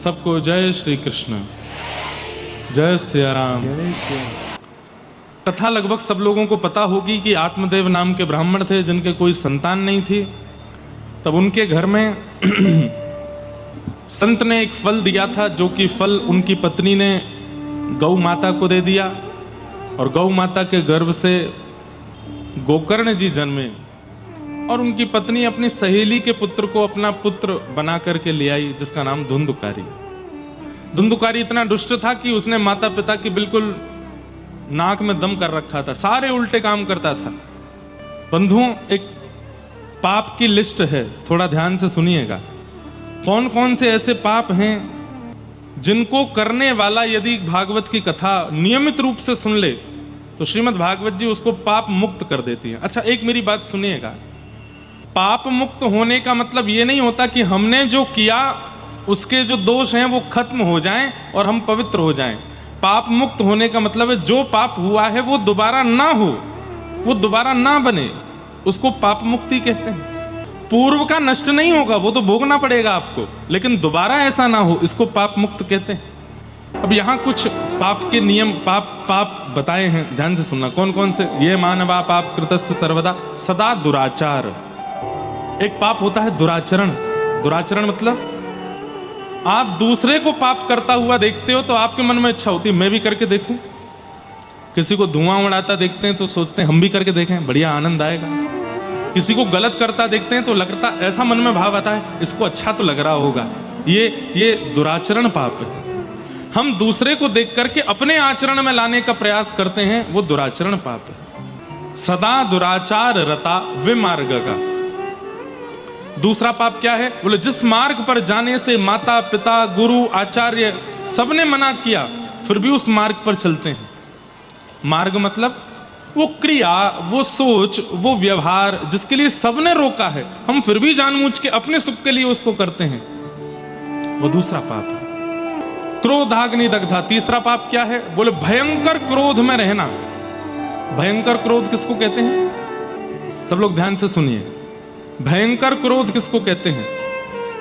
सबको जय श्री कृष्ण, जय सिया राम। कथा लगभग सब लोगों को पता होगी कि आत्मदेव नाम के ब्राह्मण थे जिनके कोई संतान नहीं थी। तब उनके घर में संत ने एक फल दिया था, जो कि फल उनकी पत्नी ने गौ माता को दे दिया और गौ माता के गर्भ से गोकर्ण जी जन्मे और उनकी पत्नी अपनी सहेली के पुत्र को अपना पुत्र बना करके ले आई, जिसका नाम धुंधुकारी। धुंधुकारी इतना दुष्ट था कि उसने माता पिता की बिल्कुल नाक में दम कर रखा था, सारे उल्टे काम करता था। बंधुओं, एक पाप की लिस्ट है, थोड़ा ध्यान से सुनिएगा। कौन कौन से ऐसे पाप हैं जिनको करने वाला यदि भागवत की कथा नियमित रूप से सुन ले तो श्रीमद् भागवत जी उसको पाप मुक्त कर देती है। अच्छा, एक मेरी बात सुनिएगा, पाप मुक्त होने का मतलब ये नहीं होता कि हमने जो किया उसके जो दोष हैं वो खत्म हो जाएं और हम पवित्र हो जाएं। पाप मुक्त होने का मतलब है जो पाप हुआ है वो दोबारा ना हो, वो दोबारा ना बने, उसको पाप मुक्ति कहते हैं। पूर्व का नष्ट नहीं होगा, वो तो भोगना पड़ेगा आपको, लेकिन दोबारा ऐसा ना हो, इसको पाप मुक्त कहते हैं। अब यहाँ कुछ पाप के नियम पाप बताए हैं, ध्यान से सुनना। कौन कौन से? ये मानवा पाप कृतस्थ सर्वदा सदा दुराचार। एक पाप होता है दुराचरण। दुराचरण मतलब आप दूसरे को पाप करता हुआ देखते हो तो आपके मन में इच्छा होती है मैं भी करके देखूं। किसी को धुआं उड़ाता देखते हैं तो सोचते हैं हम भी करके देखें, बढ़िया आनंद आएगा। किसी को गलत करता देखते हैं तो लगता, ऐसा मन में भाव आता है इसको अच्छा तो लग रहा होगा। ये दुराचरण पाप है। हम दूसरे को देख करके अपने आचरण में लाने का प्रयास करते हैं, वो दुराचरण पाप है। सदा दुराचार रता विमार्ग का। दूसरा पाप क्या है? बोले जिस मार्ग पर जाने से माता पिता गुरु आचार्य सबने मना किया फिर भी उस मार्ग पर चलते हैं। मार्ग मतलब वो क्रिया, वो सोच, वो व्यवहार जिसके लिए सबने रोका है, हम फिर भी जानबूझ के अपने सुख के लिए उसको करते हैं, वो दूसरा पाप है। क्रोधाग्नि दग्धा। तीसरा पाप क्या है? बोले भयंकर क्रोध में रहना। भयंकर क्रोध किसको कहते हैं? सब लोग ध्यान से सुनिए। भयंकर क्रोध किसको कहते हैं?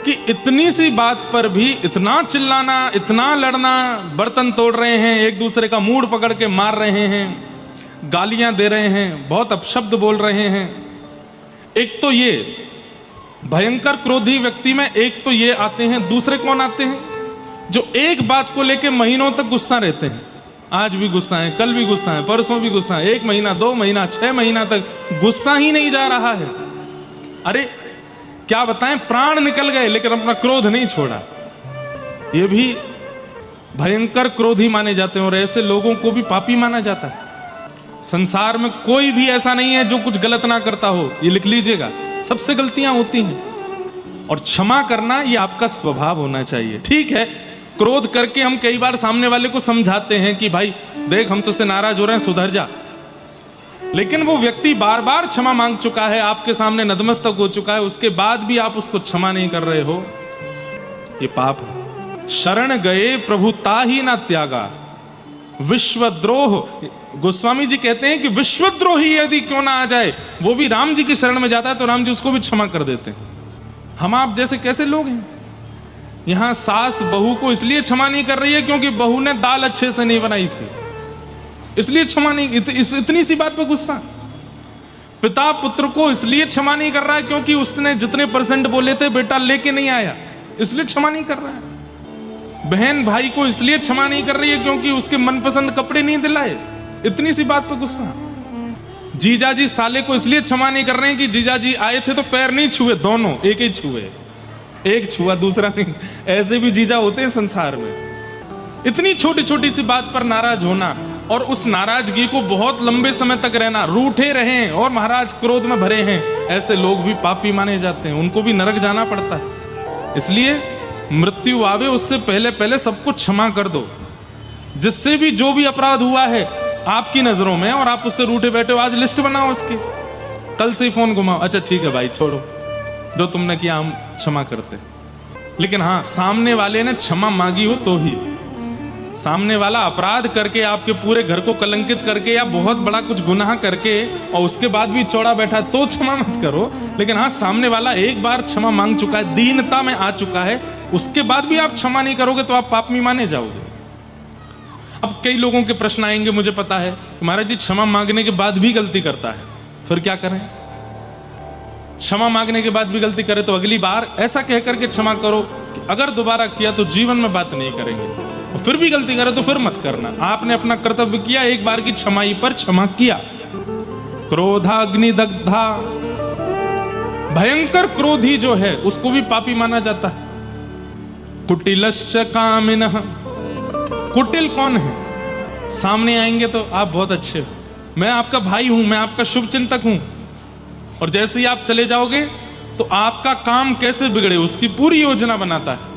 कि इतनी सी बात पर भी इतना चिल्लाना, इतना लड़ना, बर्तन तोड़ रहे हैं, एक दूसरे का मूड पकड़ के मार रहे हैं, गालियां दे रहे हैं, बहुत अपशब्द बोल रहे हैं। एक तो ये भयंकर क्रोधी व्यक्ति में एक तो ये आते हैं। दूसरे कौन आते हैं? जो एक बात को लेके महीनों तक गुस्सा रहते हैं। आज भी गुस्सा है, कल भी गुस्सा है, परसों भी गुस्सा है, 1 महीना 2 महीना 6 महीना तक गुस्सा ही नहीं जा रहा है। अरे क्या बताएं, प्राण निकल गए लेकिन अपना क्रोध नहीं छोड़ा। ये भी भयंकर क्रोधी माने जाते हैं और ऐसे लोगों को भी पापी माना जाता है। संसार में कोई भी ऐसा नहीं है जो कुछ गलत ना करता हो, ये लिख लीजिएगा। सबसे गलतियां होती हैं और क्षमा करना ये आपका स्वभाव होना चाहिए। ठीक है, क्रोध करके हम कई बार सामने वाले को समझाते हैं कि भाई देख हम तुझसे नाराज हो रहे हैं, सुधर जा, लेकिन वो व्यक्ति बार बार क्षमा मांग चुका है, आपके सामने नतमस्तक हो चुका है, उसके बाद भी आप उसको क्षमा नहीं कर रहे हो, ये पाप है। शरण गए प्रभु ताहि ना त्यागा। विश्वद्रोह। गोस्वामी जी कहते हैं कि विश्वद्रोही यदि क्यों ना आ जाए, वो भी राम जी की शरण में जाता है तो राम जी उसको भी क्षमा कर देते हैं। हम आप जैसे कैसे लोग हैं? यहां सास बहू को इसलिए क्षमा नहीं कर रही है क्योंकि बहू ने दाल अच्छे से नहीं बनाई थी, इसलिए क्षमा नहीं। इतनी सी बात पे गुस्सा। पिता पुत्र को इसलिए क्षमा नहीं कर रहा है क्योंकि उसने जितने % बोले थे बेटा लेके नहीं आया, इसलिए क्षमा नहीं कर रहा है। बहन भाई को इसलिए क्षमा नहीं कर रही है क्योंकि उसके मनपसंद कपड़े नहीं दिलाए, इतनी सी बात पे गुस्सा। जीजाजी साले को इसलिए क्षमा नहीं कर रहे हैं कि जीजाजी आए थे तो पैर नहीं छुए, दोनों एक ही छुए, एक छुआ दूसरा नहीं। ऐसे भी जीजा होते हैं संसार में। इतनी छोटी छोटी सी बात पर नाराज होना और उस नाराजगी को बहुत लंबे समय तक रहना, रूठे रहें और महाराज क्रोध में भरे हैं, ऐसे लोग भी पापी माने जाते हैं, उनको भी नरक जाना पड़ता है। इसलिए मृत्यु आवे उससे पहले पहले सबको क्षमा कर दो। जिससे भी जो भी अपराध हुआ है आपकी नजरों में और आप उससे रूठे बैठे हो, आज लिस्ट बनाओ उसकी, कल से ही फोन घुमाओ, अच्छा ठीक है भाई छोड़ो, जो तुमने किया हम क्षमा करते। लेकिन हाँ, सामने वाले ने क्षमा मांगी हो तो ही। सामने वाला अपराध करके, आपके पूरे घर को कलंकित करके, या बहुत बड़ा कुछ गुनाह करके और उसके बाद भी चौड़ा बैठा तो क्षमा मत करो। लेकिन हाँ, सामने वाला एक बार क्षमा मांग चुका है, दीनता में आ चुका है, उसके बाद भी आप क्षमा नहीं करोगे तो आप पापी माने जाओगे। अब कई लोगों के प्रश्न आएंगे, मुझे पता है, महाराज जी क्षमा मांगने के बाद भी गलती करता है, फिर क्या करें? क्षमा मांगने के बाद भी गलती करे तो अगली बार ऐसा कह करके क्षमा करो कि अगर दोबारा किया तो जीवन में बात नहीं करेंगे, और फिर भी गलती करे तो फिर मत करना। आपने अपना कर्तव्य किया, एक बार की क्षमाई पर क्षमा किया। क्रोधाग्नि दग्धा, भयंकर क्रोधी जो है उसको भी पापी माना जाता है। कुटिलश्च कामिनः, कुटिल कौन है? सामने आएंगे तो आप बहुत अच्छे हो, मैं आपका भाई हूं, मैं आपका शुभ चिंतक हूं, और जैसे ही आप चले जाओगे तो आपका काम कैसे बिगड़े उसकी पूरी योजना बनाता है।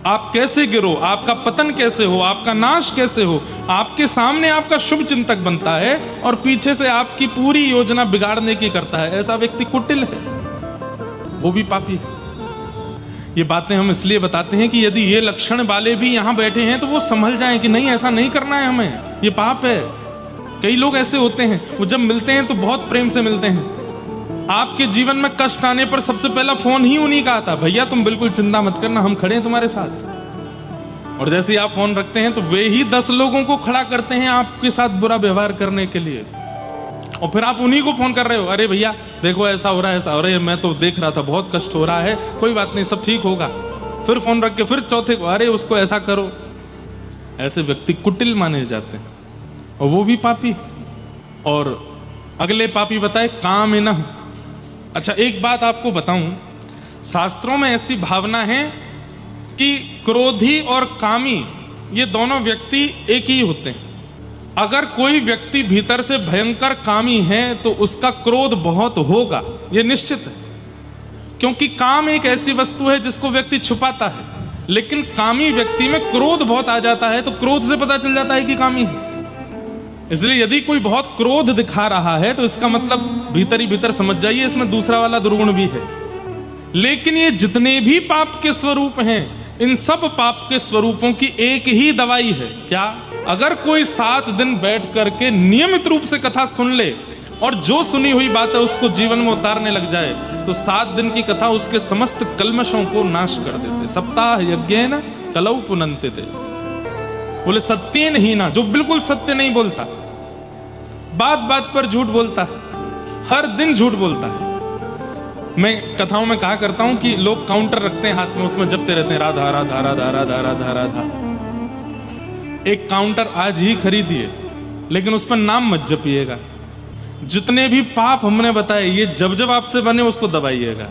आप कैसे गिरो, आपका पतन कैसे हो, आपका नाश कैसे हो, आपके सामने आपका शुभ चिंतक बनता है और पीछे से आपकी पूरी योजना बिगाड़ने की करता है। ऐसा व्यक्ति कुटिल है, वो भी पापी है। ये बातें हम इसलिए बताते हैं कि यदि ये लक्षण वाले भी यहां बैठे हैं तो वो संभल जाएं कि नहीं, ऐसा नहीं करना है हमें, ये पाप है। कई लोग ऐसे होते हैं, वो जब मिलते हैं तो बहुत प्रेम से मिलते हैं। आपके जीवन में कष्ट आने पर सबसे पहला फोन ही उन्हीं का आता, भैया तुम बिल्कुल चिंता मत करना, हम खड़े हैं तुम्हारे साथ। और जैसे ही आप फोन रखते हैं तो वे ही 10 लोगों को खड़ा करते हैं आपके साथ बुरा व्यवहार करने के लिए, और फिर आप उन्हीं को फोन कर रहे हो, अरे भैया देखो ऐसा हो रहा है, ऐसा हो रहा है, मैं तो देख रहा था, बहुत कष्ट हो रहा है, कोई बात नहीं, सब ठीक होगा। फिर फोन रख के फिर चौथे को, अरे उसको ऐसा करो। ऐसे व्यक्ति कुटिल माने जाते हैं और वो भी पापी। और अगले पापी बताए कामिनः। अच्छा, एक बात आपको बताऊं, शास्त्रों में ऐसी भावना है कि क्रोधी और कामी ये दोनों व्यक्ति एक ही होते हैं। अगर कोई व्यक्ति भीतर से भयंकर कामी है तो उसका क्रोध बहुत होगा, ये निश्चित है, क्योंकि काम एक ऐसी वस्तु है जिसको व्यक्ति छुपाता है, लेकिन कामी व्यक्ति में क्रोध बहुत आ जाता है तो क्रोध से पता चल जाता है कि कामी है। इसलिए यदि कोई बहुत क्रोध दिखा रहा है तो इसका मतलब भीतर ही भीतर समझ जाइए इसमें दूसरा वाला दुर्गुण भी है। लेकिन ये जितने भी पाप के स्वरूप हैं, इन सब पाप के स्वरूपों की एक ही दवाई है, क्या? अगर कोई 7 दिन बैठ करके नियमित रूप से कथा सुन ले और जो सुनी हुई बात है उसको जीवन में उतारने लग जाए तो 7 दिन की कथा उसके समस्त कल्मशों को नाश कर देते। सप्ताह यज्ञेन कलौ पुनन्तिते। बोले सत्येन ही ना, जो बिल्कुल सत्य नहीं बोलता, बात बात पर झूठ बोलता है, हर दिन झूठ बोलता है। मैं कथाओं में कहा करता हूं कि लोग काउंटर रखते हैं हाथ में, उसमें जपते रहते हैं राधा राधा राधा राधा राधा राधा। एक काउंटर आज ही खरीदिए, लेकिन उस पर नाम मत जपिएगा। जितने भी पाप हमने बताए ये जब जब आपसे बने उसको दबाइएगा।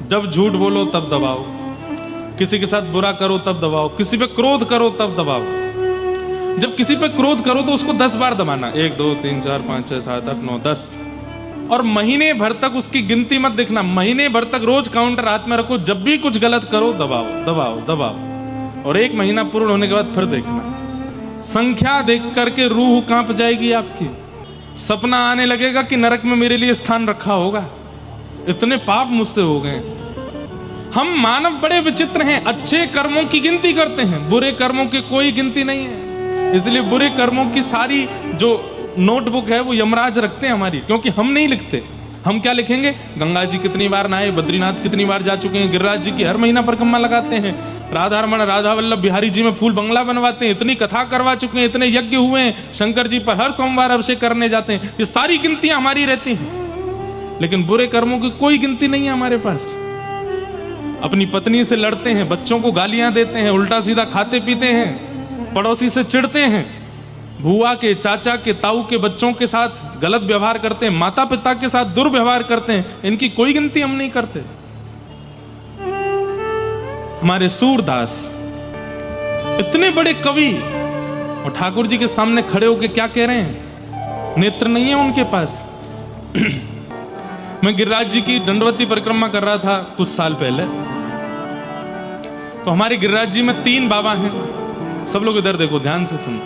जब झूठ बोलो तब दबाओ, किसी के साथ बुरा करो तब दबाओ, किसी पे क्रोध करो तब दबाओ। जब किसी पे क्रोध करो तो उसको 10 बार दबाना, 1 2 3 4 5 6 7 8 9 10, और महीने भर तक उसकी गिनती मत देखना। महीने भर तक रोज काउंटर हाथ में रखो, जब भी कुछ गलत करो दबाओ दबाओ दबाओ, और 1 महीना पूर्ण होने के बाद फिर देखना। संख्या देख करके रूह कांप जाएगी आपकी, सपना आने लगेगा कि नरक में मेरे लिए स्थान रखा होगा। इतने पाप मुझसे हो गए। हम मानव बड़े विचित्र हैं, अच्छे कर्मों की गिनती करते हैं, बुरे कर्मों की कोई गिनती नहीं है। इसलिए बुरे कर्मों की सारी जो नोटबुक है वो यमराज रखते हैं हमारी, क्योंकि हम नहीं लिखते। हम क्या लिखेंगे? गंगा जी कितनी बार नहाए, बद्रीनाथ कितनी बार जा चुके हैं, गिरिराज जी की हर महीना परिक्रमा लगाते हैं, राधा रमण राधा वल्लभ बिहारी जी में फूल बंगला बनवाते हैं, इतनी कथा करवा चुके हैं, इतने यज्ञ हुए हैं, शंकर जी पर हर सोमवार अभिषेक करने जाते हैं। ये सारी गिनतियां हमारी रहती हैं, लेकिन बुरे कर्मों की कोई गिनती नहीं है हमारे पास। अपनी पत्नी से लड़ते हैं, बच्चों को गालियां देते हैं, उल्टा सीधा खाते पीते हैं, पड़ोसी से चिढ़ते हैं, बुआ के, चाचा के, ताऊ के बच्चों के साथ गलत व्यवहार करते हैं, माता पिता के साथ दुर्व्यवहार करते हैं, इनकी कोई गिनती हम नहीं करते। हमारे सूरदास इतने बड़े कवि और ठाकुर जी के सामने खड़े होकर क्या कह रहे हैं? नेत्र नहीं है उनके पास। मैं गिरिराज जी की दंडवती परिक्रमा कर रहा था कुछ साल पहले, तो हमारे गिरिराज जी में 3 बाबा हैं। सब लोग इधर देखो, ध्यान से सुनो।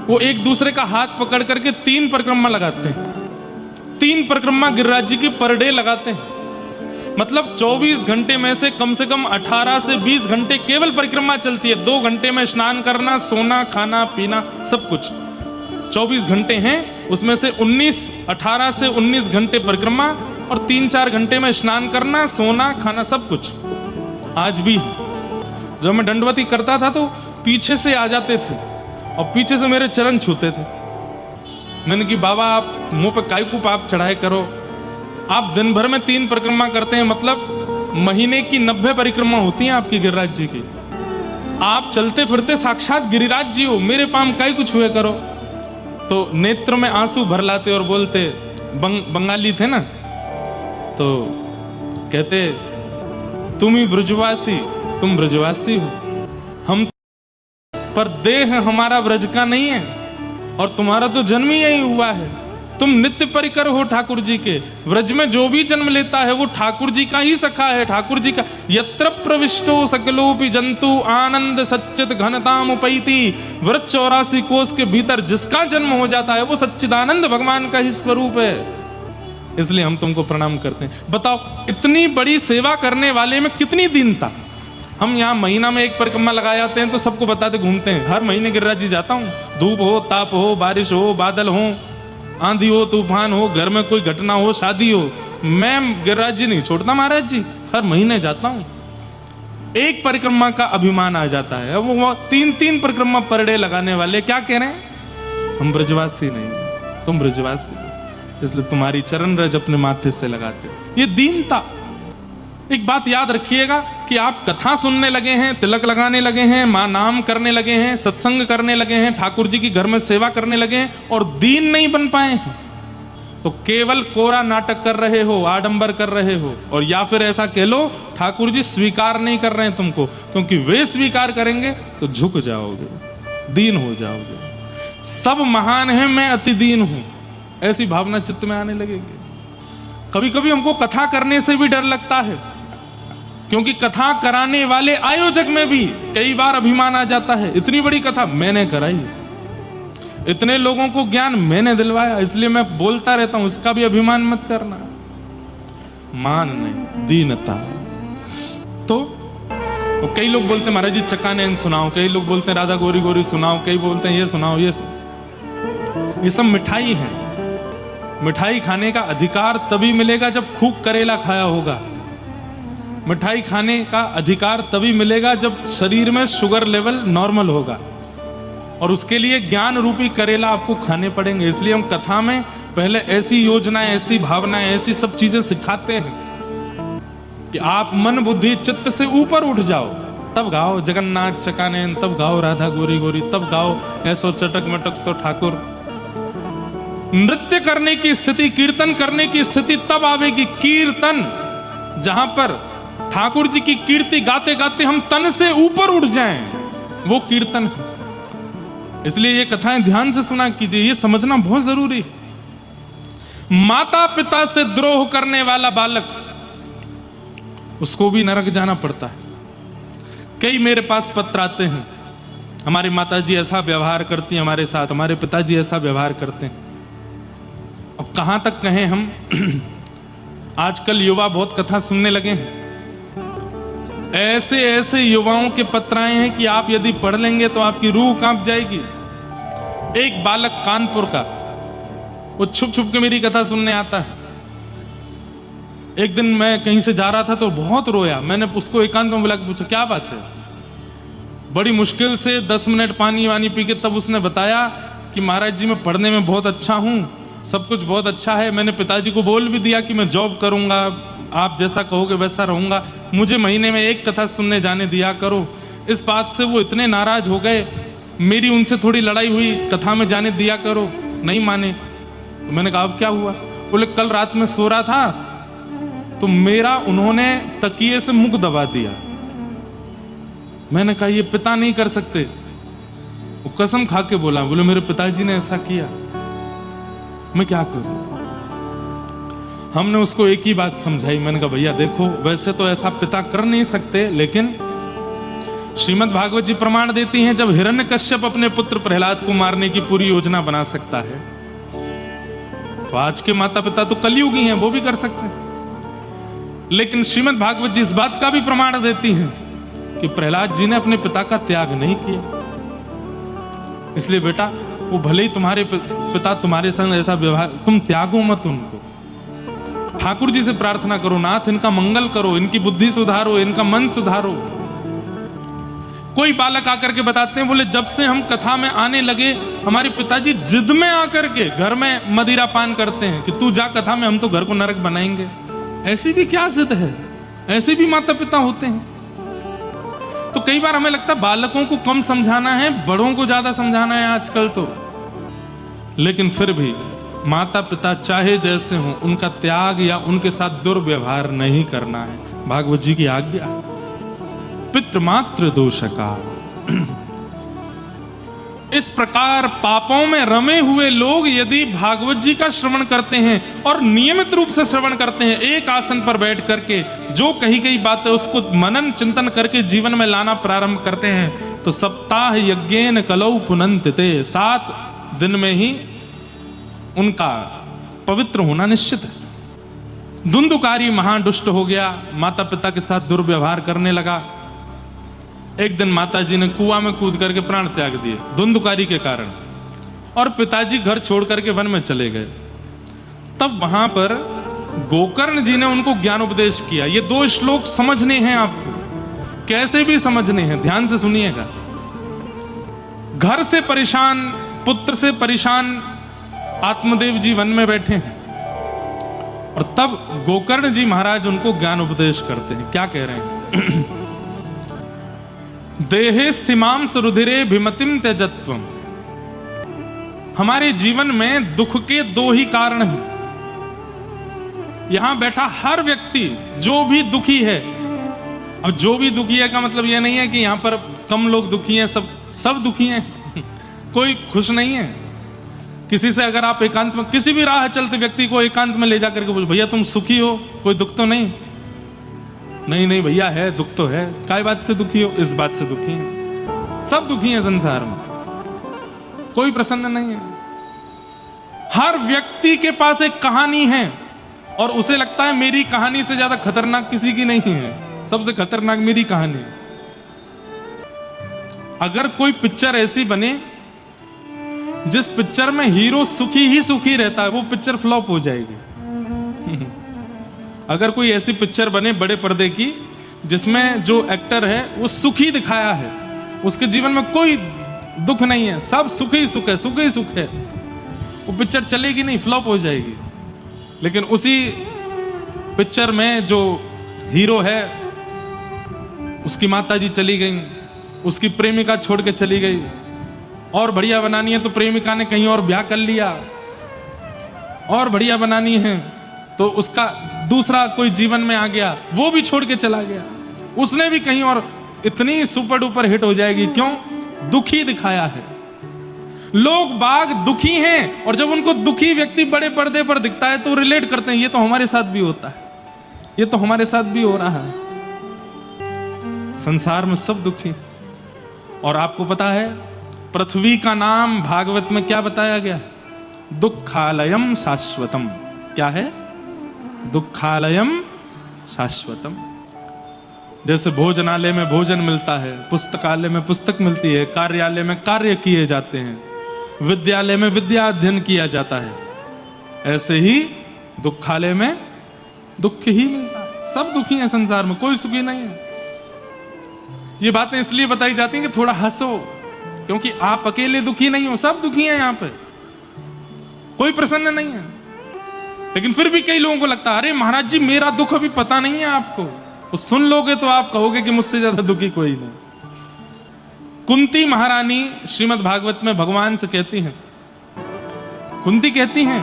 वो एक दूसरे का हाथ पकड़ करके 3 परिक्रमा लगाते हैं। 3 परिक्रमा गिरिराज जी की पर डे लगाते हैं। मतलब 24 घंटे में से कम 18 से 20 घंटे केवल परिक्रमा चलती है। 2 घंटे में स्नान करना, सोना, खाना पीना सब कुछ। 24 घंटे हैं, उसमें से 18 से 19 घंटे परिक्रमा और 3-4 घंटे में स्नान करना, सोना, खाना सब कुछ। आज भी जब मैं दंडवती करता था तो पीछे से आ जाते थे और पीछे से मेरे चरण छूते थे। मैंने कि बाबा आप मुंह पे काय को पाप चढ़ाए करो, आप दिन भर में 3 परिक्रमा करते हैं, मतलब महीने की 90 परिक्रमा होती हैं आपकी गिरिराज जी की। आप चलते फिरते साक्षात गिरिराज जी हो, मेरे पाम काय कुछ हुए करो। तो नेत्र में आंसू भर लाते और बोलते, बंगाली थे ना, तो कहते तुम ही ब्रजवासी, तुम ब्रजवासी हो, हम पर देह हमारा ब्रज का नहीं है और तुम्हारा तो जन्म ही यही हुआ है। तुम नित्य परिकर हो ठाकुर जी के। व्रज में जो भी जन्म लेता है वो ठाकुर जी का ही सखा है, ठाकुर जी का। यत्र प्रविष्टो सकलोपि जंतु आनंद सच्चित घनताम उपैति। व्रज 84 कोष के भीतर जिसका जन्म हो जाता है वो सच्चिदानंद भगवान का ही स्वरूप है। इसलिए हम तुमको प्रणाम करते हैं। बताओ इतनी बड़ी सेवा करने वाले में कितनी दीनता। हम यहाँ महीना में एक परिक्रमा लगा जाते हैं तो सबको बताते घूमते हैं, हर महीने गिरिराज जी जाता हूँ। धूप हो, ताप हो, बारिश हो, बादल हो, आंधी हो, तूफान हो, घर में कोई घटना हो, शादी हो, मैं गिरिराज जी नहीं छोड़ता महाराज जी, हर महीने जाता हूँ। एक परिक्रमा का अभिमान आ जाता है। वो 3-3 परिक्रमा पर डे लगाने वाले क्या कह रहे हैं, हम ब्रजवासी नहीं, तुम ब्रजवासी, इसलिए तुम्हारी चरण रज अपने माथे से लगाते। ये दीनता। एक बात याद रखिएगा कि आप कथा सुनने लगे हैं, तिलक लगाने लगे हैं, मां नाम करने लगे हैं, सत्संग करने लगे हैं, ठाकुर जी की घर में सेवा करने लगे हैं और दीन नहीं बन पाए हैं तो केवल कोरा नाटक कर रहे हो, आडंबर कर रहे हो। और या फिर ऐसा कह लो ठाकुर जी स्वीकार नहीं कर रहे हैं तुमको, क्योंकि वे स्वीकार करेंगे तो झुक जाओगे, दीन हो जाओगे। सब महान है, मैं अति दीन हूं, ऐसी भावना चित्त में आने लगेगी। कभी कभी हमको कथा करने से भी डर लगता है, क्योंकि कथा कराने वाले आयोजक में भी कई बार अभिमान आ जाता है। इतनी बड़ी कथा मैंने कराई, इतने लोगों को ज्ञान मैंने दिलवाया, इसलिए मैं बोलता रहता हूं, इसका भी अभिमान मत करना। मान नहीं, दीनता। तो कई लोग बोलते हैं महाराज जी चकानैन सुनाओ, कई लोग बोलते हैं राधा गोरी गोरी सुनाओ, कई बोलते हैं ये सुनाओ, ये सब मिठाई है। मिठाई खाने का अधिकार तभी मिलेगा जब खूब करेला खाया होगा। मिठाई खाने का अधिकार तभी मिलेगा जब शरीर में शुगर लेवल नॉर्मल होगा, और उसके लिए ज्ञान रूपी करेला आपको खाने पड़ेंगे। इसलिए हम कथा में पहले ऐसी योजनाएं, ऐसी भावनाएं, ऐसी सब चीजें सिखाते हैं कि आप मन बुद्धि चित्त से ऊपर उठ जाओ, तब गाओ जगन्नाथ चकानैन, तब गाओ राधा गोरी गोरी, तब गाओ ऐसो चटक मटक सो ठाकुर। नृत्य करने की स्थिति, कीर्तन करने की स्थिति तब आवेगी। कीर्तन जहां पर ठाकुर जी की कीर्ति गाते गाते हम तन से ऊपर उठ जाएं, वो कीर्तन है। इसलिए ये कथाएं ध्यान से सुना कीजिए, ये समझना बहुत जरूरी है। माता पिता से द्रोह करने वाला बालक, उसको भी नरक जाना पड़ता है। कई मेरे पास पत्र आते हैं, हमारी माताजी ऐसा व्यवहार करती हैं हमारे साथ, हमारे पिताजी ऐसा व्यवहार करते हैं। अब कहां तक कहें हम। आजकल युवा बहुत कथा सुनने लगे हैं। ऐसे ऐसे युवाओं के पत्र आए हैं कि आप यदि पढ़ लेंगे तो आपकी रूह कांप जाएगी। एक बालक कानपुर का, वो छुप छुप के मेरी कथा सुनने आता है। एक दिन मैं कहीं से जा रहा था तो बहुत रोया। मैंने उसको एकांत में बुला के पूछा क्या बात है। बड़ी मुश्किल से 10 मिनट पानी वानी पी के तब उसने बताया कि महाराज जी मैं पढ़ने में बहुत अच्छा हूं, सब कुछ बहुत अच्छा है। मैंने पिताजी को बोल भी दिया कि मैं जॉब करूंगा, आप जैसा कहोगे वैसा रहूंगा, मुझे महीने में एक कथा सुनने जाने दिया करो। इस बात से वो इतने नाराज हो गए, मेरी उनसे थोड़ी लड़ाई हुई, कथा में जाने दिया करो, नहीं माने। तो मैंने कहा अब क्या हुआ। बोले कल रात में सो रहा था तो मेरा उन्होंने तकिए से मुख दबा दिया। मैंने कहा ये पिता नहीं कर सकते। वो कसम खा के बोला, बोले मेरे पिताजी ने ऐसा किया, मैं क्या करूं। हमने उसको एक ही बात समझाई। मैंने कहा भैया देखो, वैसे तो ऐसा पिता कर नहीं सकते, लेकिन श्रीमद् भागवत जी प्रमाण देती हैं जब हिरण्यकश्यप अपने पुत्र प्रहलाद को मारने की पूरी योजना बना सकता है, तो आज के माता पिता तो कलयुगी हैं, वो भी कर सकते हैं। लेकिन श्रीमद् भागवत जी इस बात का भी प्रमाण देती हैं कि प्रहलाद जी ने अपने पिता का त्याग नहीं किया। इसलिए बेटा, वो भले ही तुम्हारे पिता तुम्हारे संग ऐसा व्यवहार, तुम त्यागो मत उनको। ठाकुर जी से प्रार्थना करो, नाथ इनका मंगल करो, इनकी बुद्धि सुधारो, इनका मन सुधारो। कोई बालक आकर के बताते हैं, बोले जब से हम कथा में आने लगे हमारे पिताजी जिद में आकर के घर में मदिरा पान करते हैं कि तू जा कथा में, हम तो घर को नरक बनाएंगे। ऐसी भी क्या जिद है? ऐसे भी माता पिता होते हैं। तो कई बार हमें लगता है बालकों को कम समझाना है, बड़ों को ज्यादा समझाना है आजकल तो। लेकिन फिर भी माता पिता चाहे जैसे हों, उनका त्याग या उनके साथ दुर्व्यवहार नहीं करना है। भागवत जी की आज्ञा, पितृमातृ दोष का। इस प्रकार पापों में रमे हुए लोग यदि भागवत जी का श्रवण करते हैं और नियमित रूप से श्रवण करते हैं, एक आसन पर बैठ करके जो कही गई बातें उसको मनन चिंतन करके जीवन में लाना प्रारंभ करते हैं, तो सप्ताह यज्ञेन कलौ पुनन्तिते, 7 दिन में ही उनका पवित्र होना निश्चित है। धुंधुकारी महादुष्ट हो गया, माता पिता के साथ दुर्व्यवहार करने लगा। एक दिन माता जी ने कुआं में कूद करके प्राण त्याग दिए धुंधुकारी के कारण, और पिताजी घर छोड़ करके वन में चले गए। तब वहां पर गोकर्ण जी ने उनको ज्ञान उपदेश किया। ये 2 श्लोक समझने हैं आपको, कैसे भी समझने हैं, ध्यान से सुनिएगा। घर से परेशान, पुत्र से परेशान आत्मदेव जी वन में बैठे हैं, और तब गोकर्ण जी महाराज उनको ज्ञान उपदेश करते हैं। क्या कह रहे हैं? देहे स्थिमां रुधिरे भिमतिम त्यजत्वम। हमारे जीवन में दुख के 2 ही कारण हैं। यहां बैठा हर व्यक्ति जो भी दुखी है, अब जो भी दुखी है का मतलब यह नहीं है कि यहां पर कम लोग दुखी हैं, सब दुखी हैं। कोई खुश नहीं है। किसी से अगर आप एकांत में, किसी भी राह चलते व्यक्ति को एकांत में ले जाकर के बोल, भैया तुम सुखी हो, कोई दुख तो नहीं? नहीं भैया है, दुख तो है। काय बात से दुखी हो? इस बात से दुखी है। सब दुखी हैं संसार में, कोई प्रसन्न नहीं है। हर व्यक्ति के पास एक कहानी है और उसे लगता है मेरी कहानी से ज्यादा खतरनाक किसी की नहीं है, सबसे खतरनाक मेरी कहानी। अगर कोई पिक्चर ऐसी बने जिस पिक्चर में हीरो सुखी ही सुखी रहता है, वो पिक्चर फ्लॉप हो जाएगी। अगर कोई ऐसी पिक्चर बने बड़े पर्दे की जिसमें जो एक्टर है वो सुखी दिखाया है, उसके जीवन में कोई दुख नहीं है, सब सुख ही सुख है, सुख ही सुख है, वो पिक्चर चलेगी नहीं, फ्लॉप हो जाएगी। लेकिन उसी पिक्चर में जो हीरो है, उसकी माता जी चली गई, उसकी प्रेमिका छोड़ के चली गई, और बढ़िया बनानी है तो प्रेमिका ने कहीं और ब्याह कर लिया, और बढ़िया बनानी है तो उसका दूसरा कोई जीवन में आ गया, वो भी छोड़ के चला गया, उसने भी कहीं और। इतनी सुपर डुपर हिट हो जाएगी, क्यों? दुखी दिखाया है। लोग बाग दुखी हैं, और जब उनको दुखी व्यक्ति बड़े पर्दे पर दिखता है तो रिलेट करते हैं, ये तो हमारे साथ भी होता है, ये तो हमारे साथ भी हो रहा है। संसार में सब दुखी। और आपको पता है पृथ्वी का नाम भागवत में क्या बताया गया? दुखालयम शाश्वतम। क्या है? दुखालयम शाश्वतम। जैसे भोजनालय में भोजन मिलता है, पुस्तकालय में पुस्तक मिलती है, कार्यालय में कार्य किए जाते हैं, विद्यालय में विद्या अध्ययन किया जाता है, ऐसे ही दुखालय में दुख ही मिलता है। सब दुखी हैं संसार में, कोई सुखी नहीं है। ये बातें इसलिए बताई जाती हैं कि थोड़ा हंसो, क्योंकि आप अकेले दुखी नहीं हो, सब दुखी हैं यहां पे, कोई प्रसन्न नहीं है। लेकिन फिर भी कई लोगों को लगता है अरे महाराज जी मेरा दुख अभी पता नहीं है आपको, वो सुन लोगे तो आप कहोगे कि मुझसे ज्यादा दुखी कोई नहीं। कुंती महारानी श्रीमद् भागवत में भगवान से कहती हैं, कुंती कहती हैं,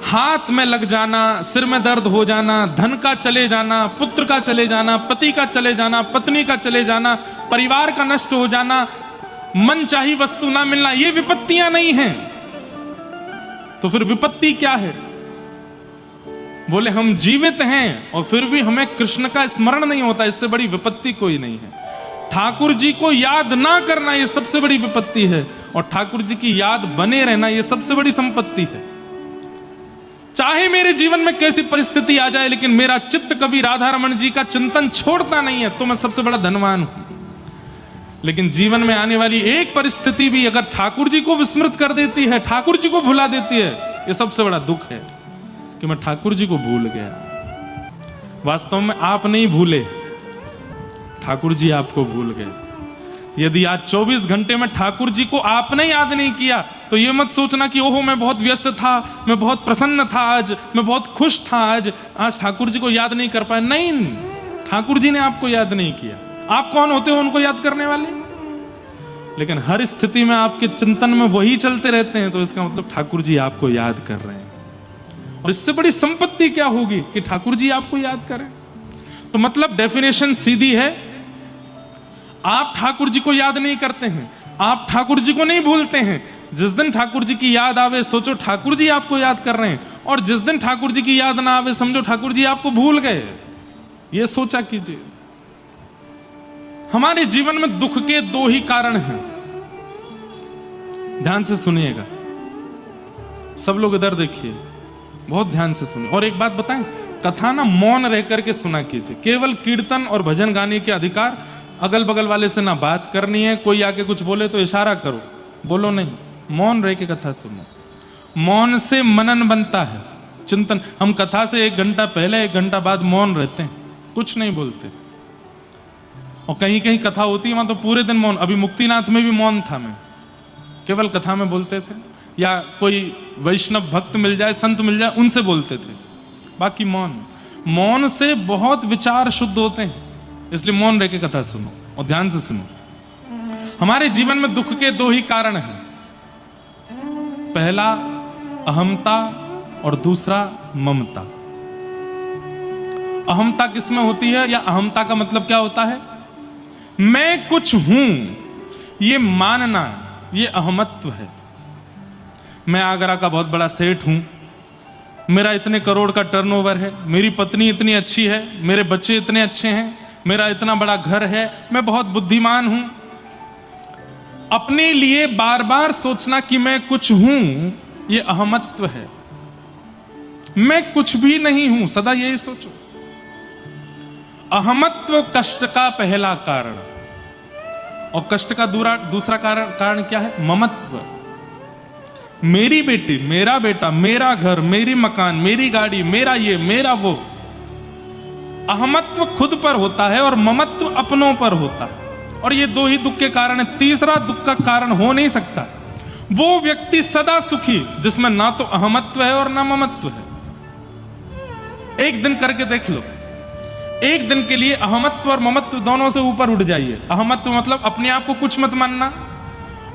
हाथ में लग जाना, सिर में दर्द हो जाना, धन का चले जाना, पुत्र का चले जाना, पति का चले जाना, पत्नी का चले जाना, परिवार का नष्ट हो जाना, मन चाही वस्तु ना मिलना, ये विपत्तियां नहीं हैं। तो फिर विपत्ति क्या है? बोले हम जीवित हैं और फिर भी हमें कृष्ण का स्मरण नहीं होता, इससे बड़ी विपत्ति कोई नहीं है। ठाकुर जी को याद ना करना ये सबसे बड़ी विपत्ति है, और ठाकुर जी की याद बने रहना ये सबसे बड़ी संपत्ति है। चाहे मेरे जीवन में कैसी परिस्थिति आ जाए, लेकिन मेरा चित्त कभी राधा रमन जी का चिंतन छोड़ता नहीं है, तो मैं सबसे बड़ा धनवान हूं। लेकिन जीवन में आने वाली एक परिस्थिति भी अगर ठाकुर जी को विस्मृत कर देती है, ठाकुर जी को भुला देती है, ये सबसे बड़ा दुख है कि मैं ठाकुर जी को भूल गया। वास्तव में आप नहीं भूले, ठाकुर जी आपको भूल गए। यदि आज 24 घंटे में ठाकुर जी को आपने याद नहीं किया, तो ये मत सोचना कि ओहो मैं बहुत व्यस्त था, मैं बहुत प्रसन्न था आज, मैं बहुत खुश था आज ठाकुर जी को याद नहीं कर पाया। नहीं, ठाकुर जी ने आपको याद नहीं किया। आप कौन होते हो उनको याद करने वाले? लेकिन हर स्थिति में आपके चिंतन में वही चलते रहते हैं, तो इसका मतलब ठाकुर जी आपको याद कर रहे हैं। और इससे बड़ी संपत्ति क्या होगी कि ठाकुर जी आपको याद करें। तो मतलब डेफिनेशन सीधी है, आप ठाकुर जी को याद नहीं करते हैं, आप ठाकुर जी को नहीं भूलते हैं। जिस दिन ठाकुर जी की याद आवे, सोचो ठाकुर जी आपको याद कर रहे हैं, और जिस दिन ठाकुर जी की याद ना आवे, समझो ठाकुर जी आपको भूल गए। ये सोचा कीजिए। हमारे जीवन में दुख के दो ही कारण हैं, ध्यान से सुनिएगा। सब लोग इधर देखिए, बहुत ध्यान से सुनिए। और एक बात बताएं, कथा ना मौन रह करके सुना कीजिए। केवल कीर्तन और भजन गाने के अधिकार, अगल बगल वाले से ना बात करनी है, कोई आके कुछ बोले तो इशारा करो, बोलो नहीं, मौन रह के कथा सुनो। मौन से मनन बनता है, चिंतन। हम कथा से 1 घंटा पहले 1 घंटा बाद मौन रहते हैं, कुछ नहीं बोलते। और कहीं कहीं कथा होती है वहां तो पूरे दिन मौन। अभी मुक्तिनाथ में भी मौन था, मैं केवल कथा में बोलते थे, या कोई वैष्णव भक्त मिल जाए, संत मिल जाए, उनसे बोलते थे, बाकी मौन। मौन से बहुत विचार शुद्ध होते हैं, इसलिए मौन रह के कथा सुनो और ध्यान से सुनो। हमारे जीवन में दुख के 2 ही कारण हैं, पहला अहमता और दूसरा ममता। अहमता किसमें होती है, या अहमता का मतलब क्या होता है? मैं कुछ हूं, ये मानना, ये अहमत्व है। मैं आगरा का बहुत बड़ा सेठ हूं, मेरा इतने करोड़ का टर्नओवर है, मेरी पत्नी इतनी अच्छी है, मेरे बच्चे इतने अच्छे हैं, मेरा इतना बड़ा घर है, मैं बहुत बुद्धिमान हूं। अपने लिए बार बार सोचना कि मैं कुछ हूं, यह अहमत्व है। मैं कुछ भी नहीं हूं, सदा यही सोचो। अहमत्व कष्ट का पहला कारण, और कष्ट का दूसरा कारण क्या है? ममत्व। मेरी बेटी, मेरा बेटा, मेरा घर, मेरी मकान, मेरी गाड़ी, मेरा ये, मेरा वो। अहमत्व खुद पर होता है और ममत्व अपनों पर होता है, और ये 2 ही दुख के कारण है। तीसरा दुख का कारण हो नहीं सकता। वो व्यक्ति सदा सुखी जिसमें ना तो अहमत्व है और ना ममत्व है। एक दिन करके देख लो, एक दिन के लिए अहमत्व और ममत्व दोनों से ऊपर उठ जाइए। अहमत्व मतलब अपने आप को कुछ मत मानना,